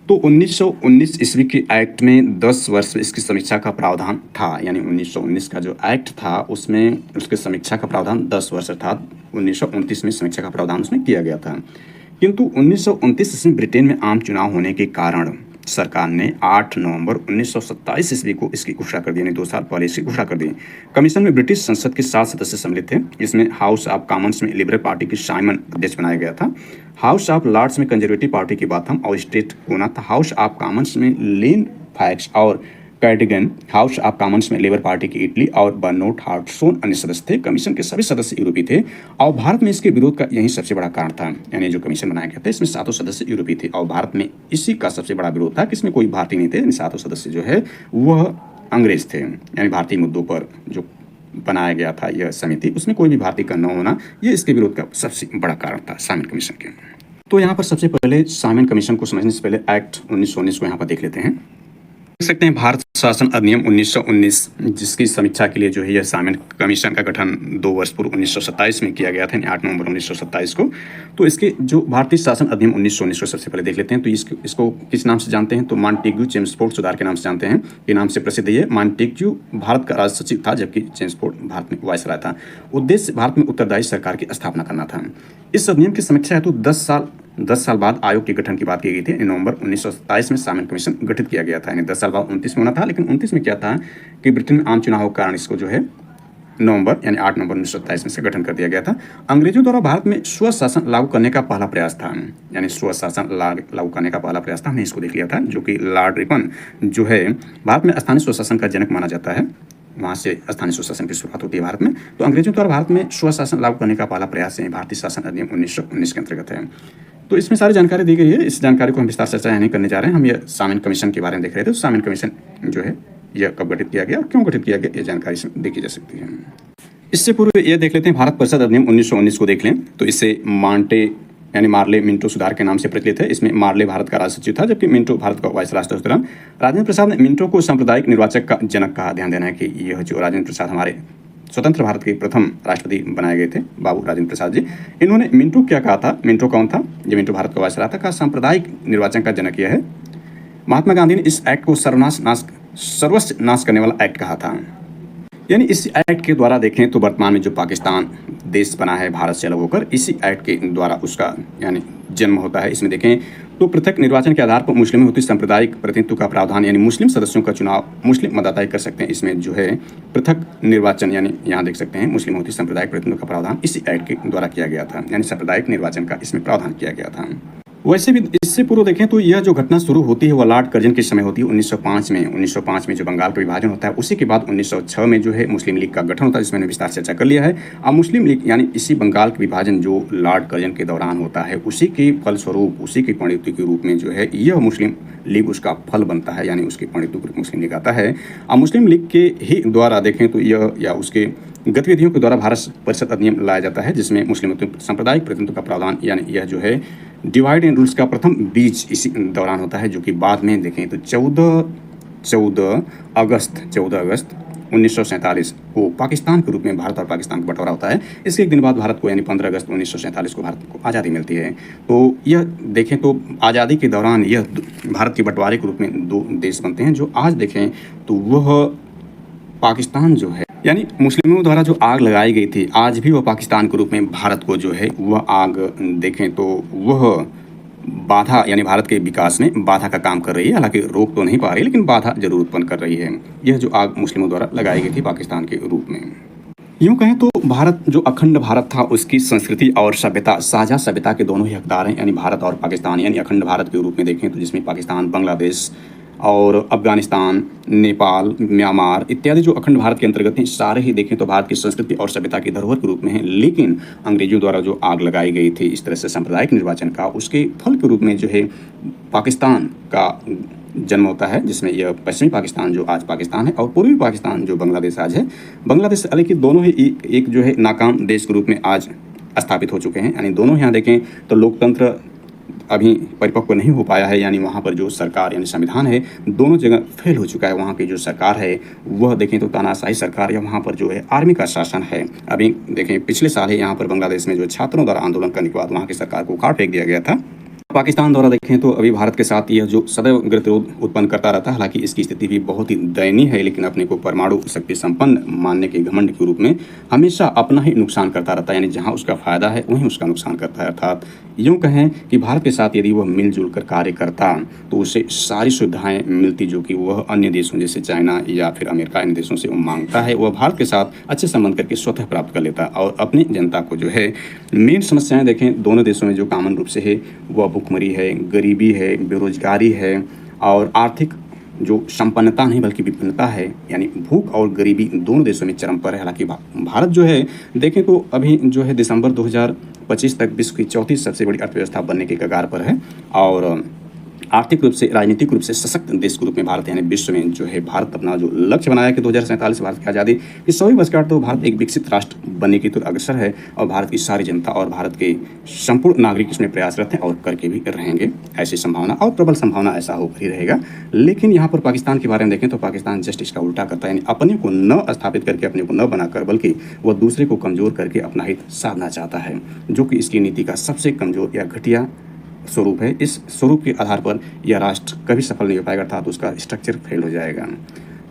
Speaker 1: तो 1919 ईस्वी के एक्ट में 10 वर्ष इसकी समीक्षा का प्रावधान था। यानी 1919 का जो एक्ट था उसमें उसके समीक्षा का प्रावधान 10 वर्ष अर्थात 1929 में समीक्षा का प्रावधान उसमें किया गया था। किंतु 1929 ईस्वी ब्रिटेन में आम चुनाव होने के कारण सरकार ने 8 नवंबर 1927 ईस्वी को इसकी घोषणा कर दी, यानी 2 साल पहले इसकी घोषणा कर दी। कमीशन में ब्रिटिश संसद के 7 सदस्य सम्मिलित थे। इसमें हाउस ऑफ कॉमन्स में लिबरल पार्टी की साइमन अध्यक्ष बनाया गया था। हाउस ऑफ लॉर्ड्स में कंजर्वेटिव पार्टी की बाथम और स्टेट कोना था। हाउस ऑफ कॉमन्स में लेन फैक्स और कैर्डिगन, हाउस ऑफ कॉमन्स में लेबर पार्टी की इटली और बर्नोट हार्टसोन अन्य सदस्य थे। कमीशन के सभी सदस्य यूरोपीय थे और भारत में इसके विरोध का यही सबसे बड़ा कारण था। यानी जो कमीशन बनाया गया था इसमें 7 सदस्य यूरोपीय थे और भारत में इसी का सबसे बड़ा विरोध था कि इसमें कोई भारतीय नहीं थे। 7 सदस्य जो है वह अंग्रेज थे। यानी भारतीय मुद्दों पर जो बनाया गया था यह समिति, उसमें कोई भी भारतीय का न होना, ये इसके विरोध का सबसे बड़ा कारण था साइमन कमीशन के। तो यहाँ पर सबसे पहले साइमन कमीशन को समझने से पहले एक्ट 1919 को यहाँ पर देख लेते हैं। देख सकते हैं भारत शासन अधिनियम 1919 जिसकी समीक्षा के लिए जो है यह सामन कमीशन का गठन 2 वर्ष पूर्व 1927 में किया गया था, 8 नवंबर 1927 को। तो इसके जो भारतीय शासन अधिनियम 1919 को सबसे पहले देख लेते हैं। तो इसको किस नाम से जानते हैं? तो मॉन्टेग्यू चेम्सफोर्ड सुधार के नाम से जानते हैं। ये नाम से प्रसिद्ध है। मॉन्टेग्यू भारत का राज सचिव था, जबकि चेम्सफोर्ड भारत में वायसराय था। उद्देश्य भारत में उत्तरदायी सरकार की स्थापना करना था। इस अधिनियम की समीक्षा हेतु 10 साल बाद आयोग के गठन की बात की गई थी। नवंबर 1927 में सामन कमीशन गठित किया गया था। यानी 10 साल बाद 29 में होना था, लेकिन 29 में क्या था कि ब्रिटेन में आम चुनाव के कारण इसको जो है 8 नवंबर 1927 में से गठन कर दिया गया था। अंग्रेजों द्वारा भारत में स्वशासन लागू करने का पहला प्रयास था। यानी स्वशासन लागू करने का पहला प्रयास था, हमने इसको देख लिया था, जो कि लॉर्ड रिपन जो है भारत में स्थानीय स्वशासन का जनक माना जाता है। वहाँ से स्थानीय स्वशासन की शुरुआत होती है भारत में। तो अंग्रेजों द्वारा भारत में स्वशासन लागू करने का पहला प्रयास है भारतीय शासन अधिनियम 1919 के अंतर्गत है। तो इसमें सारी जानकारी दी गई है। इस जानकारी को हम विस्तार से चर्चा नहीं करने जा रहे हैं। हम ये सामन कमीशन के बारे में देख रहे थे। तो सामन कमीशन जो है यह कब गठित किया गया और क्यों गठित किया गया, ये जानकारी इसमें देखी जा सकती है। इससे पूर्व ये देख लेते हैं भारत परिषद अधिनियम 1919 को देख लें। तो इससे मार्ले मिंटो सुधार के नाम से प्रचलित है। इसमें मार्ले भारत का राज सचिव था, जबकि मिंटो भारत का वाइस राष्ट्रपति था। राजेंद्र प्रसाद ने मिंटो को सांप्रदायिक निर्वाचक का जनक कहा। ध्यान देना है कि यह जो राजेंद्र प्रसाद हमारे स्वतंत्र भारत के प्रथम राष्ट्रपति बनाए गए थे, बाबू राजेंद्र प्रसाद जी। इन्होंने मिंटो क्या कहा था? मिंटो कौन था? ये मिंटो भारत का वायसराय था, का सांप्रदायिक निर्वाचन का जनक यह है। महात्मा गांधी ने इस एक्ट को सर्वस्व नाश करने वाला एक्ट कहा था। यानी इस एक्ट के द्वारा देखें तो वर्तमान में जो पाकिस्तान देश बना है भारत से अलग होकर, इसी एक्ट के द्वारा उसका यानी जन्म होता है। इसमें देखें तो पृथक निर्वाचन के आधार पर मुस्लिम होती सांप्रदायिक प्रतिनिधित्व का प्रावधान, यानी मुस्लिम सदस्यों का चुनाव मुस्लिम मतदाता कर सकते हैं। इसमें जो है पृथक निर्वाचन, यानी यहाँ देख सकते हैं मुस्लिम होती सांप्रदायिक प्रतिनिधित्व का प्रावधान इसी एक्ट के द्वारा किया गया था। यानी सांप्रदायिक निर्वाचन का इसमें प्रावधान किया गया था। वैसे भी इससे पूर्व देखें तो यह जो घटना शुरू होती है वह लॉर्ड कर्जन के समय होती है 1905 में जो बंगाल का विभाजन होता है। उसी के बाद 1906 में जो है मुस्लिम लीग का गठन होता है, जिसमें मैंने विस्तार से चर्चा कर लिया है। अब मुस्लिम लीग यानी इसी बंगाल का विभाजन जो लॉर्ड कर्जन के दौरान होता है, उसी के फलस्वरूप उसी की परिणति के रूप में जो है यह मुस्लिम लीग उसका फल बनता है, यानी उसकी परिणति के रूप मुस्लिम लीग आता है। अब मुस्लिम लीग के ही द्वारा देखें तो यह या उसके गतिविधियों के द्वारा भारत परिषद अधिनियम लाया जाता है, जिसमें मुस्लिम सांप्रदायिक प्रतिनिधित्व का प्रावधान, यानी यह जो है डिवाइड एंड रूल्स का प्रथम बीज इसी दौरान होता है, जो कि बाद में देखें तो 14 अगस्त 1947 को पाकिस्तान के रूप में भारत और पाकिस्तान का बंटवारा होता है। इसके एक दिन बाद भारत को यानी 15 अगस्त 1947 को भारत को आज़ादी मिलती है। तो यह देखें तो आज़ादी के दौरान यह भारत के बंटवारे के रूप में 2 देश बनते हैं। जो आज देखें तो वह पाकिस्तान जो है यानी मुस्लिमों द्वारा जो आग लगाई गई थी, आज भी वह पाकिस्तान के रूप में भारत को जो है वह आग देखें तो वह बाधा यानी भारत के विकास में बाधा का काम कर रही है। हालांकि रोक तो नहीं पा रही, लेकिन बाधा जरूर उत्पन्न कर रही है। यह जो आग मुस्लिमों द्वारा लगाई गई थी पाकिस्तान के रूप में। यूँ कहें तो भारत जो अखंड भारत था उसकी संस्कृति और सभ्यता साझा सभ्यता के दोनों ही हकदार हैं, यानी भारत और पाकिस्तान। यानी अखंड भारत के रूप में देखें तो जिसमें पाकिस्तान, बांग्लादेश और अफगानिस्तान, नेपाल, म्यांमार इत्यादि जो अखंड भारत के अंतर्गत हैं, सारे ही देखें तो भारत की संस्कृति और सभ्यता की धरोहर के रूप में हैं। लेकिन अंग्रेजों द्वारा जो आग लगाई गई थी इस तरह से सांप्रदायिक निर्वाचन का, उसके फल के रूप में जो है पाकिस्तान का जन्म होता है, जिसमें यह पश्चिमी पाकिस्तान जो आज पाकिस्तान है और पूर्वी पाकिस्तान जो बांग्लादेश आज है। बांग्लादेश हालांकि दोनों ही एक जो है नाकाम देश के रूप में आज स्थापित हो चुके हैं। यानी दोनों यहाँ देखें तो लोकतंत्र अभी परिपक्व नहीं हो पाया है, यानी वहाँ पर जो सरकार यानी संविधान है दोनों जगह फेल हो चुका है। वहाँ की जो सरकार है वह देखें तो तानाशाही सरकार, या वहाँ पर जो है आर्मी का शासन है। अभी देखें पिछले साल ही यहाँ पर बांग्लादेश में जो छात्रों द्वारा आंदोलन करने के बाद वहाँ की सरकार को उखाड़ फेंक दिया गया था। पाकिस्तान द्वारा देखें तो अभी भारत के साथ यह जो सदैव गतिरोध उत्पन्न करता रहता है। हालांकि इसकी स्थिति भी बहुत ही दयनीय है, लेकिन अपने को परमाणु शक्ति संपन्न मानने के घमंड के रूप में हमेशा अपना ही नुकसान करता रहता है। यानी जहां उसका फायदा है वहीं उसका नुकसान करता है। अर्थात यूँ कहें कि भारत के साथ यदि वह मिलजुल कर कार्य करता तो उसे सारी सुविधाएं मिलती जो कि वह अन्य देशों जैसे चाइना या फिर अमेरिका इन देशों से मांगता है। वह भारत के साथ अच्छे संबंध करके स्वतः प्राप्त कर लेता और अपनी जनता को जो है मेन समस्याएं देखें दोनों देशों में जो कॉमन रूप से है वह भुखमरी है, गरीबी है, बेरोजगारी है और आर्थिक जो संपन्नता नहीं बल्कि विभिन्नता है। यानी भूख और गरीबी दोनों देशों में चरम पर है। हालांकि भारत जो है देखें तो अभी जो है दिसंबर 2025 तक विश्व की 34 सबसे बड़ी अर्थव्यवस्था बनने के कगार पर है और आर्थिक रूप से, राजनीतिक रूप से सशक्त देश के रूप में भारत यानी विश्व में जो है भारत अपना जो लक्ष्य बनाया कि 2047 भारत की आज़ादी की 100वीं वर्षगांठ, तो भारत एक विकसित राष्ट्र बनने की तो अग्रसर है और भारत की सारी जनता और भारत के संपूर्ण नागरिक इसमें प्रयासरत हैं और करके भी रहेंगे। ऐसी संभावना और प्रबल संभावना ऐसा होकर ही रहेगा। लेकिन यहाँ पर पाकिस्तान के बारे में देखें तो पाकिस्तान जस्ट इसका उल्टा करता है, यानी अपने को न स्थापित करके, अपने को न बनाकर, बल्कि वह दूसरे को कमज़ोर करके अपना हित साधना चाहता है, जो कि इसकी नीति का सबसे कमज़ोर या घटिया स्वरूप है। इस स्वरूप के आधार पर यह राष्ट्र कभी सफल नहीं हो पाएगा, अर्थात उसका स्ट्रक्चर फेल हो जाएगा।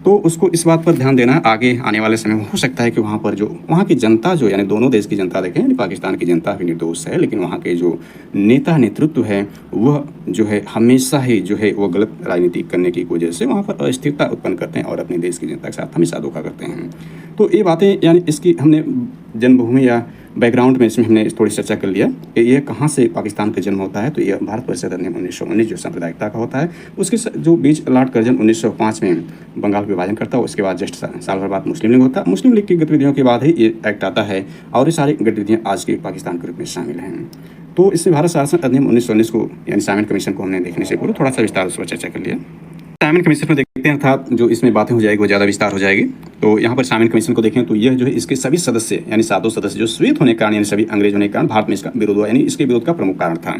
Speaker 1: तो उसको इस बात पर ध्यान देना है, आगे आने वाले समय में हो सकता है कि वहाँ पर जो वहाँ की जनता जो यानी दोनों देश की जनता देखें, यानी पाकिस्तान की जनता भी निर्दोष है, लेकिन वहाँ के जो नेता नेतृत्व है वह जो है हमेशा ही जो है वो गलत राजनीति करने की वजह से वहाँ पर अस्थिरता उत्पन्न करते हैं और अपने देश की जनता के साथ हमेशा धोखा करते हैं। तो ये बातें यानी इसकी हमने जन्मभूमि या बैकग्राउंड में इसमें हमने थोड़ी चर्चा कर लिया कि ये कहाँ से पाकिस्तान का जन्म होता है। तो ये भारत परिषद अधिनियम 1919 जो सांप्रदायिकता का होता है, उसके जो बीच लॉर्ड कर्जन 1905 में बंगाल का विभाजन करता है, उसके बाद जस्ट साल भर बाद मुस्लिम लीग होता है। मुस्लिम लीग की गतिविधियों के बाद ही ये एक्ट आता है और ये सारी गतिविधियाँ आज के पाकिस्तान के रूप में शामिल हैं। तो इससे भारत शासन अधिनियम 1919 को यानी साइमन कमीशन को हमने देखने से पूर्व थोड़ा सा विस्तार उस पर चर्चा कर लिया। साइमन कमीशन में देखते हैं, अर्थात जो इसमें बातें हो जाएगी वो ज़्यादा विस्तार हो जाएगी। तो यहाँ पर साइमन कमीशन को देखें तो यह जो है इसके सभी सदस्य यानी 7 सदस्य जो श्वेत होने के कारण यानी सभी अंग्रेज होने के कारण भारत में इसका विरोध हुआ, यानी इसके विरोध का प्रमुख कारण था।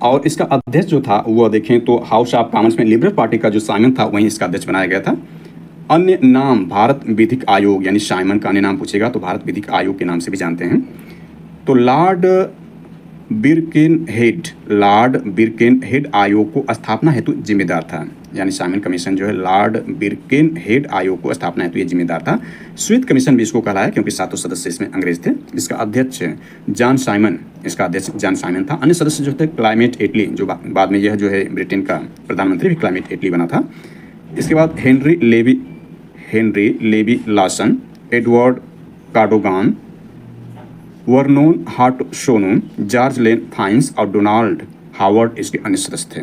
Speaker 1: और इसका अध्यक्ष जो था वो देखें तो हाउस ऑफ कॉमन्स में लिबरल पार्टी का जो साइमन था वहीं इसका अध्यक्ष बनाया गया था। अन्य नाम भारत विधिक आयोग, यानी साइमन का अन्य नाम पूछेगा तो भारत विधिक आयोग के नाम से भी जानते हैं। तो लॉर्ड बिरकेनहेड आयोग को स्थापना हेतु जिम्मेदार था, यानी साइमन कमीशन जो है लॉर्ड बिरकेनहेड आयोग को स्थापना हेतु ये जिम्मेदार था। श्वेत कमीशन भी इसको कहलाया क्योंकि 7 सदस्य इसमें अंग्रेज थे। इसका अध्यक्ष जॉन साइमन था। अन्य सदस्य जो थे क्लाइमेट एटली, जो बाद में यह जो है ब्रिटेन का प्रधानमंत्री भी क्लाइमेट एटली बना था। इसके बाद Henry Levy Lawson, Edward Cadogan, Vernon Hartshorn, George Lane Fiennes और डोनाल्ड हावर्ड इसके अन्य सदस्य थे।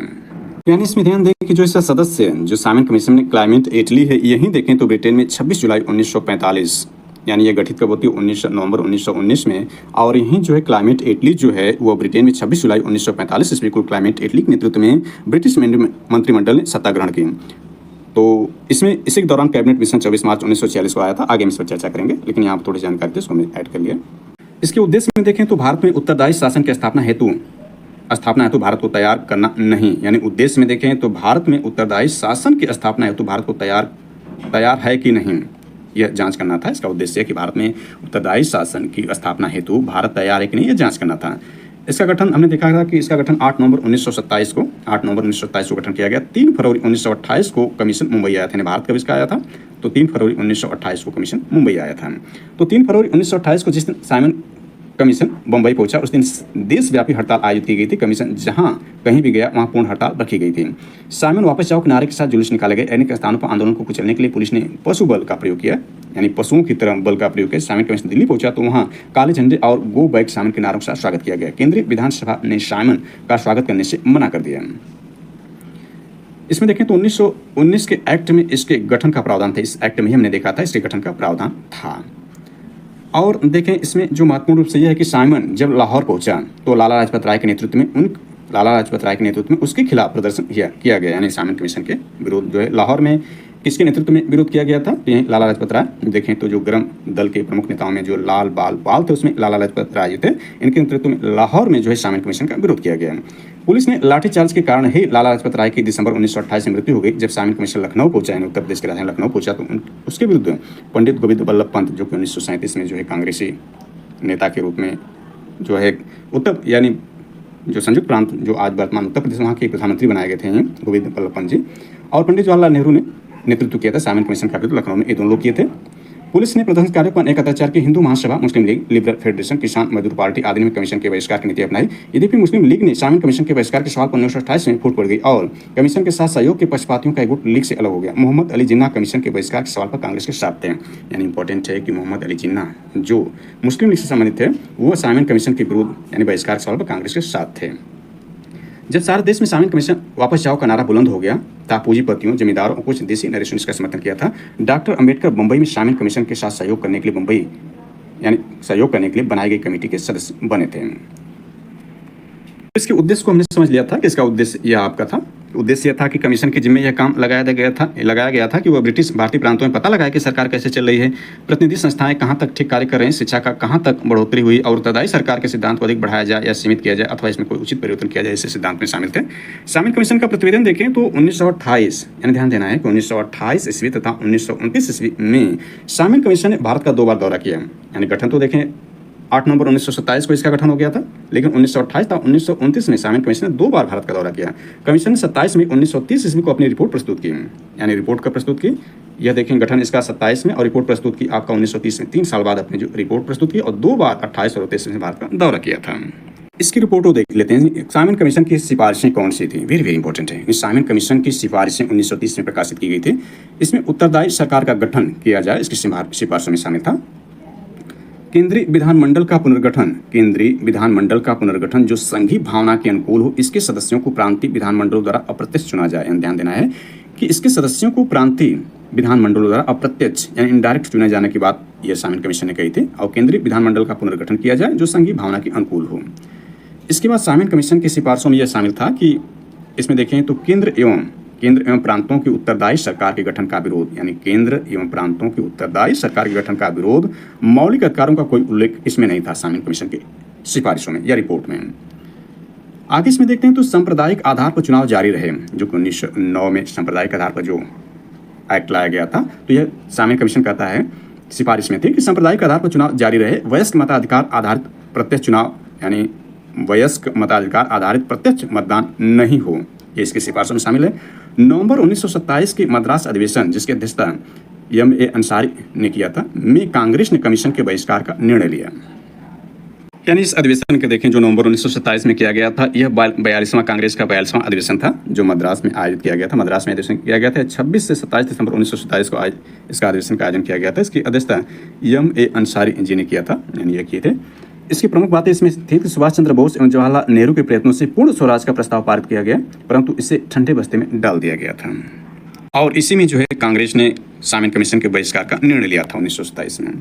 Speaker 1: यानी इसमें ध्यान दें कि जो इसका सदस्य जो साइमन कमीशन में क्लाइमेट एटली है, यहीं देखें तो ब्रिटेन में 26 जुलाई 1945 यानी ये गठित कब होती है 19 नवंबर 1919 में, और यहीं जो है क्लाइमेट एटली जो है वो ब्रिटेन में 26 जुलाई 1945 ईस्वी को क्लाइमेट एटली के नेतृत्व में ब्रिटिश मंत्रिमंडल ने सत्ता ग्रहण की। तो इसमें इसी के दौरान कैबिनेट मिशन 24 मार्च 1946 को आया था। आगे हम इस पर चर्चा करेंगे, लेकिन यहाँ पर थोड़ी जानकारी थी उसको हमने ऐड कर लिया। इसके उद्देश्य में देखें तो भारत में उत्तरदायी शासन की स्थापना हेतु भारत को तैयार करना नहीं, यानी उद्देश्य में देखें तो भारत में उत्तरदायी शासन की स्थापना हेतु भारत को तैयार है कि नहीं, यह जांच करना था। इसका उद्देश्य है कि भारत में उत्तरदायी शासन की स्थापना हेतु भारत तैयार है कि नहीं, यह जांच करना था। इसका गठन हमने देखा था कि इसका गठन 8 नवंबर 1927 को गठन किया गया। 3 फरवरी 1928 को कमीशन मुंबई आया था, भारत कब इसका आया था तो 3 फरवरी 1928 को कमीशन मुंबई आया था। तो 3 फरवरी 1928 को जिस दिन साइमन कमीशन बम्बई पहुंचा उस दिन देशव्यापी हड़ताल आयोजित की गई थी। कमीशन जहां कहीं भी गया वहां पूर्ण हड़ताल रखी गई थी। साइमन वापस जाओ के नारे के साथ जुलूस निकाले गए। अनेक स्थानों पर आंदोलन को कुचलने के लिए पुलिस ने पशु बल का प्रयोग किया, यानी पशुओं की तरह बल का प्रयोग किया। साइमन कमीशन दिल्ली पहुंचा तो वहां काले झंडे और गो बैक साइमन के नारों के साथ स्वागत किया गया। केंद्रीय विधानसभा ने साइमन का स्वागत करने से मना कर दिया। इसमें देखें तो 1919 के एक्ट में इसके गठन का प्रावधान था। इस एक्ट में ही हमने देखा था इसके गठन का प्रावधान था। और देखें इसमें जो महत्वपूर्ण रूप से यह है कि साइमन जब लाहौर पहुंचा तो लाला लाजपत राय के नेतृत्व में उसके खिलाफ प्रदर्शन किया गया, यानी साइमन कमीशन के विरोध जो है लाहौर में किसके नेतृत्व में विरोध किया गया था तो यही लाला लाजपत राय। देखें तो जो गरम दल के प्रमुख नेताओं में जो लाल बाल पाल थे उसमें लाला लाजपत राय थे, इनके नेतृत्व में लाहौर में जो है साइमन कमीशन का विरोध किया गया। पुलिस ने लाठीचार्ज के कारण ही लाला लाजपत राय की दिसंबर 1928 में मृत्यु हो गई। जब साइमन कमीशन लखनऊ पहुंचा, यानी उत्तर प्रदेश के राजधानी लखनऊ पहुंचा तो उसके विरुद्ध पंडित गोविंद बल्लभ पंत जो कि 1937 में जो है कांग्रेसी नेता के रूप में जो है उत्तर यानी जो संयुक्त प्रांत जो आज वर्तमान उत्तर प्रदेश वहाँ के प्रधानमंत्री बनाए गए थे गोविंद बल्लभ पंत जी, और पंडित जवाहरलाल नेहरू ने नेतृत्व किया था साइमन कमीशन का विरोध लखनऊ में ये दोनों लोग किए थे। पुलिस ने प्रदर्शनकारियों पर अनेक अत्याचार की। हिंदू महासभा, मुस्लिम लीग, लिबरल फेडरेशन, किसान मजदूर पार्टी आदि ने कमीशन के बहिष्कार की नीति अपनाई। यद्यपि मुस्लिम लीग ने साइमन कमीशन के बहिष्कार के सवाल पर 1928 में फूट पड़ गई और कमीशन के साथ सहयोग के पक्षपातियों का एक गुट लीग से अलग हो गया। मोहम्मद अली जिन्ना कमीशन के बहिष्कार के सवाल पर कांग्रेस के साथ थे, यानी इंपॉर्टेंट है कि मोहम्मद अली जिन्ना जो मुस्लिम लीग से संबंधित थे वो साइमन कमीशन के विरुद्ध यानी बहिष्कार के सवाल पर कांग्रेस के साथ थे। जब सारे देश में साइमन कमीशन वापस जाओ का नारा बुलंद हो गया था, पूंजीपतियों, जमींदारों और कुछ देसी नरेशों ने इसका समर्थन किया था। डॉक्टर अंबेडकर मुंबई में साइमन कमीशन के साथ सहयोग करने के लिए बनाई गई कमेटी के सदस्य बने थे। इसके उद्देश्य को हमने समझ लिया था कि इसका उद्देश्य यह आपका था उद्देश्य यह था कि कमीशन के जिम्मे यह काम लगाया गया था कि वह ब्रिटिश भारतीय प्रांतों में पता लगाए कि सरकार कैसे चल रही है, प्रतिनिधि संस्थाएं कहाँ तक ठीक कार्य कर रहे हैं, शिक्षा का कहाँ तक बढ़ोतरी हुई और उत्तरदायी सरकार के सिद्धांत को अधिक बढ़ाया जाए या सीमित किया जाए अथवा इसमें कोई उचित परिवर्तन किया जाए, इस सिद्धांत में शामिल थे। सामिल कमीशन का प्रतिवेदन देखें तो 1928 यानी ध्यान देना है कि 1928 ईस्वी तथा 1929 ईस्वी में सामिल कमीशन ने भारत का 2 बार दौरा किया। यानी गठन तो देखें 8 नवंबर 1927 को इसका गठन हो गया था, लेकिन 1928 तथा 1929 में सामिल कमीशन ने 2 बार भारत का दौरा किया। कमीशन ने 27 मई 1930 ईस्वी को अपनी रिपोर्ट प्रस्तुत की। यानी रिपोर्ट कब प्रस्तुत की, यह देखें गठन इसका 27 में और रिपोर्ट प्रस्तुत की आपका 1930 में, 3 साल बाद अपनी जो रिपोर्ट प्रस्तुत की और 2 बार 28 और 29 में भारत का दौरा किया था। इसकी रिपोर्ट को देख लेते हैं। साइमन कमीशन की सिफारिशें कौन सी थी, वेरी वेरी इंपॉर्टेंट है। साइमन कमीशन की सिफारिशें 1930 में प्रकाशित की गई थी। इसमें उत्तरदायी सरकार का गठन किया जाए, इसकी सिफारिशों में शामिल था। केंद्रीय विधानमंडल का पुनर्गठन, केंद्रीय विधानमंडल का पुनर्गठन जो संघीय भावना के अनुकूल हो, इसके सदस्यों को प्रांतीय विधानमंडलों द्वारा अप्रत्यक्ष चुना जाए। ध्यान देना है कि इसके सदस्यों को प्रांतीय विधानमंडलों द्वारा अप्रत्यक्ष यानी इनडायरेक्ट चुने जाने की बात यह साइमन कमीशन ने कही थी। और केंद्रीय विधानमंडल का पुनर्गठन किया जाए जो संघीय भावना के अनुकूल हो। इसके बाद साइमन कमीशन की सिफारिशों में यह शामिल था कि इसमें देखें तो केंद्र एवं प्रांतों की उत्तरदायी सरकार के गठन का विरोध, यानी केंद्र एवं प्रांतों की उत्तरदायी सरकार के गठन का विरोध, मौलिक अधिकारों का कोई उल्लेख इसमें नहीं था साइमन कमीशन की सिफारिशों में या रिपोर्ट में। आगे इसमें देखते हैं तो सांप्रदायिक आधार पर चुनाव जारी रहे, जो कि 1909 में सांप्रदायिक आधार पर जो एक्ट लाया गया था। तो यह साइमन कमीशन कहता है, सिफारिश में थी कि सांप्रदायिक आधार पर चुनाव जारी रहे, वयस्क मताधिकार आधारित प्रत्यक्ष चुनाव यानी वयस्क मताधिकार आधारित प्रत्यक्ष मतदान नहीं हो, ये इसकी सिफारिशों में शामिल है। नवंबर 1927 के मद्रास अधिवेशन, जिसकी अध्यक्षता M.A. अंसारी ने किया था, में कांग्रेस ने कमीशन के बहिष्कार का निर्णय लिया। यानी इस अधिवेशन के देखें जो नवंबर 1927 में किया गया था, यह 42वां कांग्रेस का 42वां अधिवेशन था जो मद्रास में आयोजित किया गया था। मद्रास में अधिवेशन किया गया था 26 से 27 दिसंबर 1927 को इसका अधिवेशन का आयोजन किया गया था। इसकी अध्यक्षता M.A. अंसारी जी ने किया था, यानी यह किए थे। इसकी प्रमुख बातें इसमें थी कि सुभाष चंद्र बोस एवं जवाहरलाल नेहरू के प्रयत्नों से पूर्ण स्वराज का प्रस्ताव पारित किया गया, परंतु इसे ठंडे बस्ते में डाल दिया गया था। और इसी में जो है कांग्रेस ने साइमन कमीशन के बहिष्कार का निर्णय लिया था 1927 में।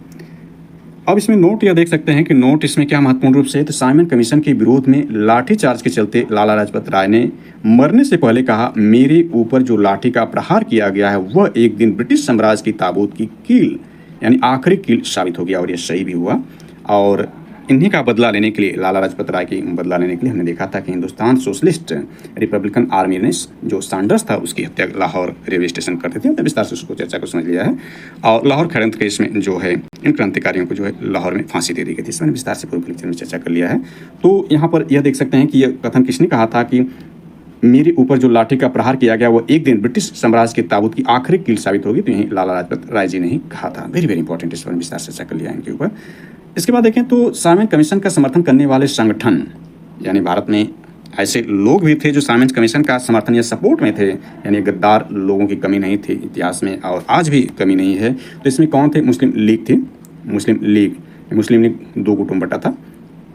Speaker 1: अब इसमें नोट यह देख सकते हैं कि नोट इसमें क्या महत्वपूर्ण रूप से, तो साइमन कमीशन के विरोध में लाठीचार्ज के चलते लाला लाजपत राय ने मरने से पहले कहा, मेरे ऊपर जो लाठी का प्रहार किया गया है वह एक दिन ब्रिटिश साम्राज्य की ताबूत की कील यानी आखिरी कील साबित हो गया, और यह सही भी हुआ। और इन्हीं का बदला लेने के लिए, लाला लाजपत राय की बदला लेने के लिए हमने देखा था कि हिंदुस्तान सोशलिस्ट रिपब्लिकन आर्मी ने जो सैंडर्स था उसकी हत्या लाहौर रेलवे स्टेशन करते थे। हमने विस्तार से उसको चर्चा को समझ लिया है। और लाहौर षड्यंत्र केस में जो है इन क्रांतिकारियों को जो है लाहौर में फांसी दे दी गई थी, इसमें विस्तार से पूर्व लेक्चर में चर्चा कर लिया है। तो यहाँ पर यह देख सकते हैं कि यह कथन किसने कहा था कि मेरे ऊपर जो लाठी का प्रहार किया गया वो एक दिन ब्रिटिश साम्राज्य के ताबूत की आखिरी कील साबित होगी, तो यही लाला लाजपत राय जी ने ही कहा था। वेरी वेरी इंपॉर्टेंट, इस पर विस्तार से चर्चा कर लिया इनके ऊपर। इसके बाद देखें तो साइमन कमीशन का समर्थन करने वाले संगठन, यानी भारत में ऐसे लोग भी थे जो साइमन कमीशन का समर्थन या सपोर्ट में थे, यानी गद्दार लोगों की कमी नहीं थी इतिहास में और आज भी कमी नहीं है। तो इसमें कौन थे, मुस्लिम लीग थी। मुस्लिम लीग 2 गुटों में बटा था।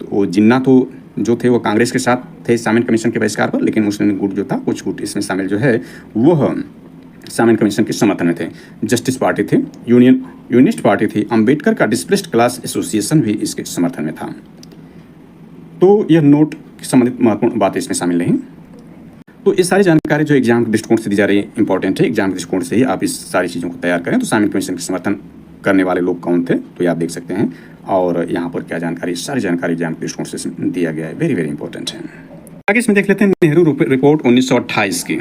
Speaker 1: तो वो जिन्ना तो जो थे वो कांग्रेस के साथ थे साइमन कमीशन के बहिष्कार पर, लेकिन मुस्लिम गुट जो था, कुछ गुट इसमें शामिल जो है वह साइमन कमीशन के समर्थन में थे। जस्टिस पार्टी थी, यूनिस्ट पार्टी थी, अंबेडकर का डिस्प्लेस्ड क्लास एसोसिएशन भी इसके समर्थन में था। तो यह नोट संबंधित महत्वपूर्ण बातें इसमें शामिल नहीं। तो ये सारी जानकारी जो एग्जाम के दृष्टिकोण से दी जा रही है इंपॉर्टेंट है। एग्जाम के दृष्टिकोण से ही आप इस सारी चीज़ों को तैयार करें। तो साइमन कमीशन के समर्थन करने वाले लोग कौन थे, तो ये आप देख सकते हैं। और यहाँ पर क्या जानकारी, सारी जानकारी एग्जाम के दृष्टिकोण से दिया गया है, वेरी वेरी इंपॉर्टेंट है। आगे इसमें देख लेते हैं नेहरू रिपोर्ट 1928 की,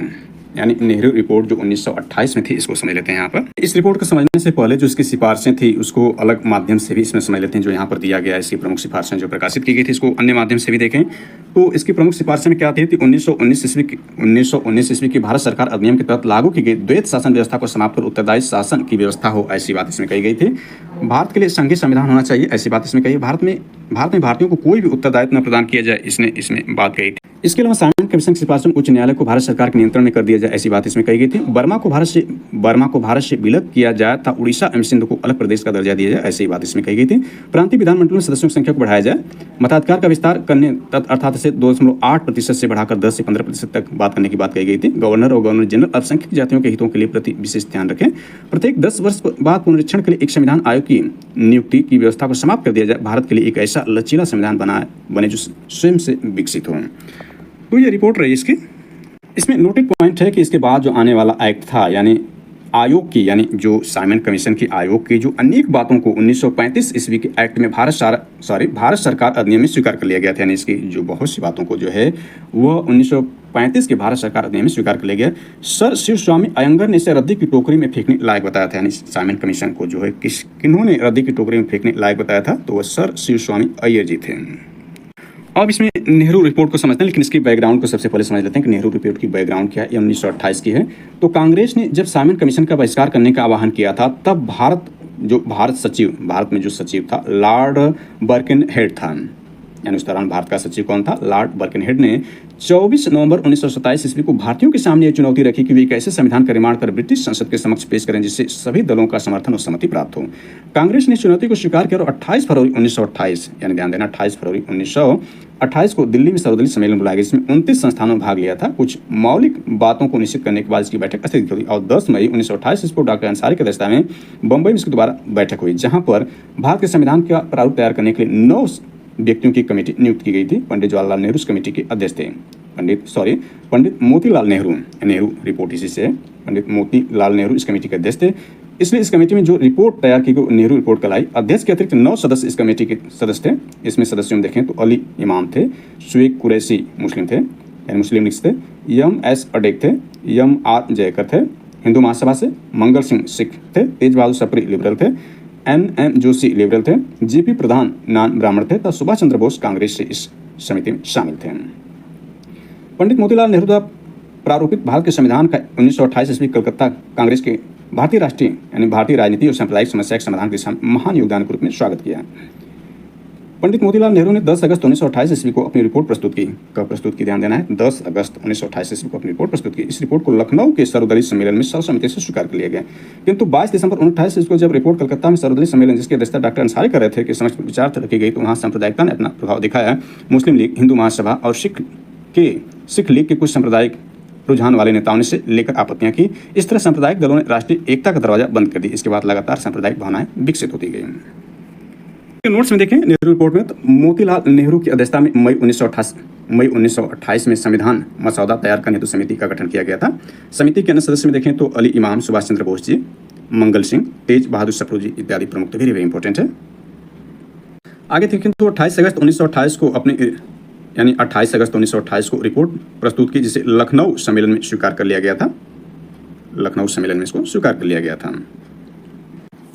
Speaker 1: यानी नेहरू रिपोर्ट जो 1928 में थी, इसको समझ लेते हैं यहाँ पर। इस रिपोर्ट को समझने से पहले जो इसकी सिफारिशें थी उसको अलग माध्यम से भी इसमें समझ लेते हैं, जो यहाँ पर दिया गया है। इसकी प्रमुख सिफारिशें जो प्रकाशित की गई थी इसको अन्य माध्यम से भी देखें। तो इसकी प्रमुख सिफारिशें में क्या थी, 1919 ईस्वी की भारत सरकार अधिनियम के तहत लागू की गई द्वैत शासन व्यवस्था को समाप्त कर उत्तरदायी शासन की व्यवस्था हो, ऐसी बात इसमें कही गई थी। भारत के लिए संघीय संविधान होना चाहिए, ऐसी बात इसमें कही। भारत में भारतीयों को कोई भी उत्तरदायित्व न प्रदान किया जाए, इसमें बात कही थी। इसके अलावा साइमन कमीशन की सिफारिश में उच्च न्यायालय को भारत सरकार के नियंत्रण में कर दिया जाए, ऐसी बात इसमें कही गई थी। बर्मा को भारत से विलग किया जाए तथा उड़ीसा एवं सिंध को अलग प्रदेश का दर्जा दिया जाए, ऐसी बात इसमें कही गई थी। प्रांतीय विधानमंडल में सदस्यों की संख्या को बढ़ाया जाए, मताधिकार का विस्तार करने अर्थात इसे 2.8% से बढ़ाकर 10 से 15% तक बात करने की बात कही गई थी। गवर्नर और गवर्नर जनरल अल्पसंख्यक जातियों के हितों के लिए प्रति विशेष ध्यान रखें। प्रत्येक 10 वर्ष बाद पुनरीक्षण के लिए एक संविधान आयोग की नियुक्ति की व्यवस्था को समाप्त कर दिया जाए। भारत के लिए एक ऐसा लचीला संविधान बने जो स्वयं से विकसित हो। तो ये रिपोर्ट रही इसकी। इसमें नोटेड पॉइंट है कि इसके बाद जो आने वाला एक्ट था, यानी आयोग की, यानी जो साइमन कमीशन की आयोग की जो अनेक बातों को 1935 ईस्वी के एक्ट में भारत सरकार अधिनियम में स्वीकार कर लिया गया था। यानी इसकी जो बहुत सी बातों को जो है वह 1935 के भारत सरकार अधिनियम में स्वीकार कर लिया गया। सर शिव स्वामी अयंगर ने इसे रद्दी की टोकरी में फेंकने लायक बताया था। यानी साइमन कमीशन को जो है किन्होंने रद्दी की टोकरी में फेंकने लायक बताया था, तो वह सर शिव स्वामी अय्यर जी थे। अब इसमें नेहरू रिपोर्ट को समझते हैं, लेकिन इसकी बैकग्राउंड को सबसे पहले समझ लेते हैं कि नेहरू रिपोर्ट की बैकग्राउंड क्या है। ये 1928 की है। तो कांग्रेस ने जब साइमन कमीशन का बहिष्कार करने का आह्वान किया था, तब भारत में जो सचिव था लॉर्ड बर्किनहेड था। यानी उस दौरान भारत का सचिव कौन था? लॉर्ड बर्किनहेड ने 24 नवंबर 1927 ईस्वी को भारतीयों के सामने ये चुनौती रखी कि वे एक ऐसे संविधान का निर्माण कर ब्रिटिश संसद के समक्ष पेश करें जिससे सभी दलों का समर्थन और सहमति प्राप्त हो। कांग्रेस ने चुनौती को स्वीकार किया और 28 फरवरी 1928, यानी ध्यान देना 28 फरवरी 1928 को दिल्ली में सर्वदलीय सम्मेलन बुलाया गया, जिसमें 29 संस्थानों में भाग लिया था। कुछ मौलिक बातों को निश्चित करने के बाद इसकी बैठक स्थगित हुई और 10 मई 1928 ईस्वी को डॉक्टर अंसारी की अध्यक्षता में बम्बई में इसकी दोबारा बैठक हुई, जहां पर भारत के संविधान का प्रारूप तैयार करने के लिए 9 व्यक्तियों की कमेटी नियुक्त की गई थी। पंडित जवाहरलाल नेहरू इस कमेटी के अध्यक्ष थे। पंडित मोतीलाल नेहरू रिपोर्ट इसी से है। पंडित मोतीलाल नेहरू इस कमेटी के अध्यक्ष थे। इसलिए इस कमेटी में जो रिपोर्ट तैयार की गई नेहरू रिपोर्ट कहलाई। अध्यक्ष के अतिरिक्त 9 सदस्य इस कमेटी के सदस्य थे। इसमें सदस्यों में देखें तो अली इमाम थे, शुएब कुरैशी मुस्लिम थे, यानी मुस्लिम लीग थे, एम.एस. अडेक थे, एम.आर. जयकर थे, हिंदू महासभा से, मंगल सिंह सिख थे, तेज बहादुर सप्री लिबरल थे, एन.एम. जोशी लिबरल थे, जी.पी. प्रधान नॉन ब्राह्मण थे तथा सुभाष चंद्र बोस कांग्रेस से इस समिति में शामिल थे। पंडित मोतीलाल नेहरू द्वारा प्रारूपित भारत के संविधान का 1928 ईस्वी कलकत्ता कांग्रेस के भारतीय राजनीति और सांप्रदायिक समस्या के समाधान के दिशा में महान योगदान के रूप में स्वागत किया। पंडित मोतीलाल नेहरू ने 10 अगस्त 1928 ईस्वी को अपनी रिपोर्ट प्रस्तुत की। कब प्रस्तुत की? ध्यान देना है, 10 अगस्त 1928 ईस्वी को अपनी रिपोर्ट प्रस्तुत की। इस रिपोर्ट को लखनऊ के सर्वदलीय सम्मेलन में सर्वसम्मति से स्वीकार कर लिया गया। किंतु 22 दिसंबर 1928 ईस्वी को जब रिपोर्ट कलकत्ता में सर्वदलीय सम्मेलन, जिसकी अध्यक्षता डॉक्टर अंसारी कर रहे थे, कि समक्ष विचार रखी गई, तो वहाँ सांप्रदायिकता ने अपना प्रभाव दिखाया। मुस्लिम लीग, हिंदू महासभा और सिख लीग के कुछ सांप्रदायिक रुझान वाले नेताओं ने से लेकर आपत्तियां की। इस तरह सांप्रदायिक दलों ने राष्ट्रीय एकता का दरवाजा बंद कर दी। इसके बाद लगातार सांप्रदायिक भावनाएं विकसित होती गई। नोट्स में देखें नेहरू रिपोर्ट में, तो मोतीलाल नेहरू की अध्यक्षता में मई 1928 में संविधान मसौदा तैयार करने हेतु समिति का गठन किया गया था। समिति के अन्य सदस्य में देखें तो अली इमाम, सुभाष चंद्र बोस जी, मंगल सिंह, तेज बहादुर सप्रू जी इत्यादि प्रमुख थे। वेरी इंपॉर्टेंट है। आगे देखें तो 28 अगस्त 1928 को रिपोर्ट प्रस्तुत की, जिसे लखनऊ सम्मेलन में स्वीकार कर लिया गया था। लखनऊ सम्मेलन में इसको स्वीकार कर लिया गया था।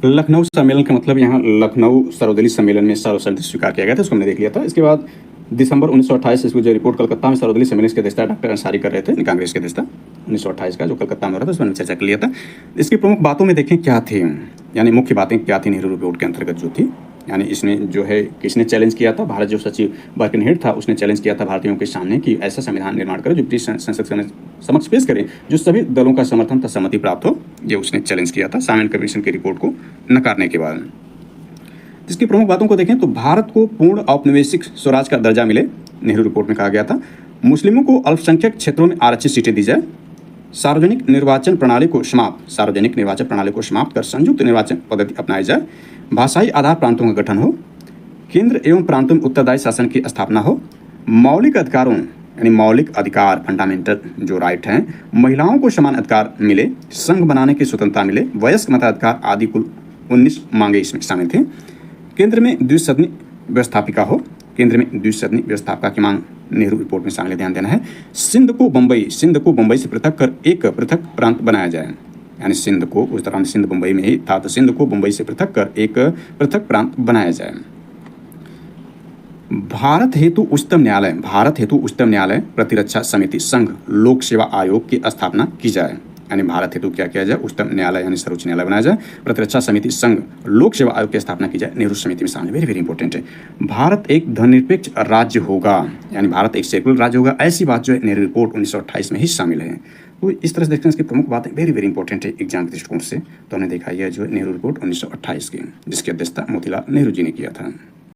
Speaker 1: लखनऊ सम्मेलन का मतलब यहाँ लखनऊ सर्वदलीय सम्मेलन में सर्वसम्मति स्वीकार किया गया था, उसको हमने देख लिया था। इसके बाद दिसंबर 1928 ईस्वी जो रिपोर्ट कलकत्ता में सर्वदलीय सम्मेलन की अध्यक्षता डॉक्टर अंसारी कर रहे थे, कांग्रेस के अध्यक्षता 1928 का जो कलकत्ता में हो रहा था, उसमें हमने चर्चा कर लिया था। इसकी प्रमुख बातों में देखें क्या थी, यानी मुख्य बातें क्या थी नेहरू रिपोर्ट के अंतर्गत जो थी। यानी इसमें जो है किसने चैलेंज किया था? भारत जो सचिव बर्किनहेड था, उसने चैलेंज किया था भारतीयों के सामने कि ऐसा संविधान निर्माण करे जो ब्रिटिश संसद के समक्ष पेश करे, जो सभी दलों का समर्थन तथा सहमति प्राप्त हो। ये उसने चैलेंज किया था साइमन कमीशन की रिपोर्ट को नकारने के बाद। इसकी प्रमुख बातों को देखें तो भारत को पूर्ण औपनिवेशिक स्वराज का दर्जा मिले, नेहरू रिपोर्ट में कहा गया था। मुस्लिमों को अल्पसंख्यक क्षेत्रों में आरक्षित सीटें दी जाए। सार्वजनिक निर्वाचन प्रणाली को समाप्त कर संयुक्त निर्वाचन पद्धति अपनाई जाए। भाषाई आधार प्रांतों का गठन हो। केंद्र एवं प्रांतों में उत्तरदायी शासन की स्थापना हो। मौलिक अधिकार फंडामेंटल जो राइट हैं, महिलाओं को समान अधिकार मिले। संघ बनाने की स्वतंत्रता मिले। वयस्क मताधिकार आदि कुल 19 मांगे इसमें शामिल थे। केंद्र में द्विसदनी व्यवस्थापिका हो। केंद्र में द्विसदनी व्यवस्थापिका की मांग नेहरू रिपोर्ट में शामिल, ध्यान देना है। सिंध को बंबई से पृथक कर एक पृथक प्रांत बनाया जाए। यानी सिंध को, उस दौरान सिंध बंबई में ही था, तो सिंध को बंबई से पृथक कर एक पृथक प्रांत बनाया जाए। भारत हेतु उच्चतम न्यायालय, प्रतिरक्षा समिति, संघ, लोक सेवा आयोग की स्थापना की जाए। यानी भारत हेतु क्या किया जाए? उच्चतम न्यायालय यानी सर्वोच्च न्यायालय बनाया जाए। प्रतिरक्षा समिति, संघ, लोक सेवा आयोग की स्थापना की जाए। नेहरू समिति में शामिल, वेरी इंपॉर्टेंट है। भारत एक धर्मनिरपेक्ष राज्य होगा, यानी भारत एक सेकुलर राज्य होगा, ऐसी बात जो है नेहरू रिपोर्ट 1928 में ही शामिल है। तो इस तरह से देखते हैं इसकी प्रमुख बातें वेरी इंपॉर्टेंट है एग्जाम के दृष्टिकोण से। तो हमने देखा यह जो है नेहरू रिपोर्ट 1928 की, जिसकी अध्यक्षता मोतीलाल नेहरू जी ने किया था।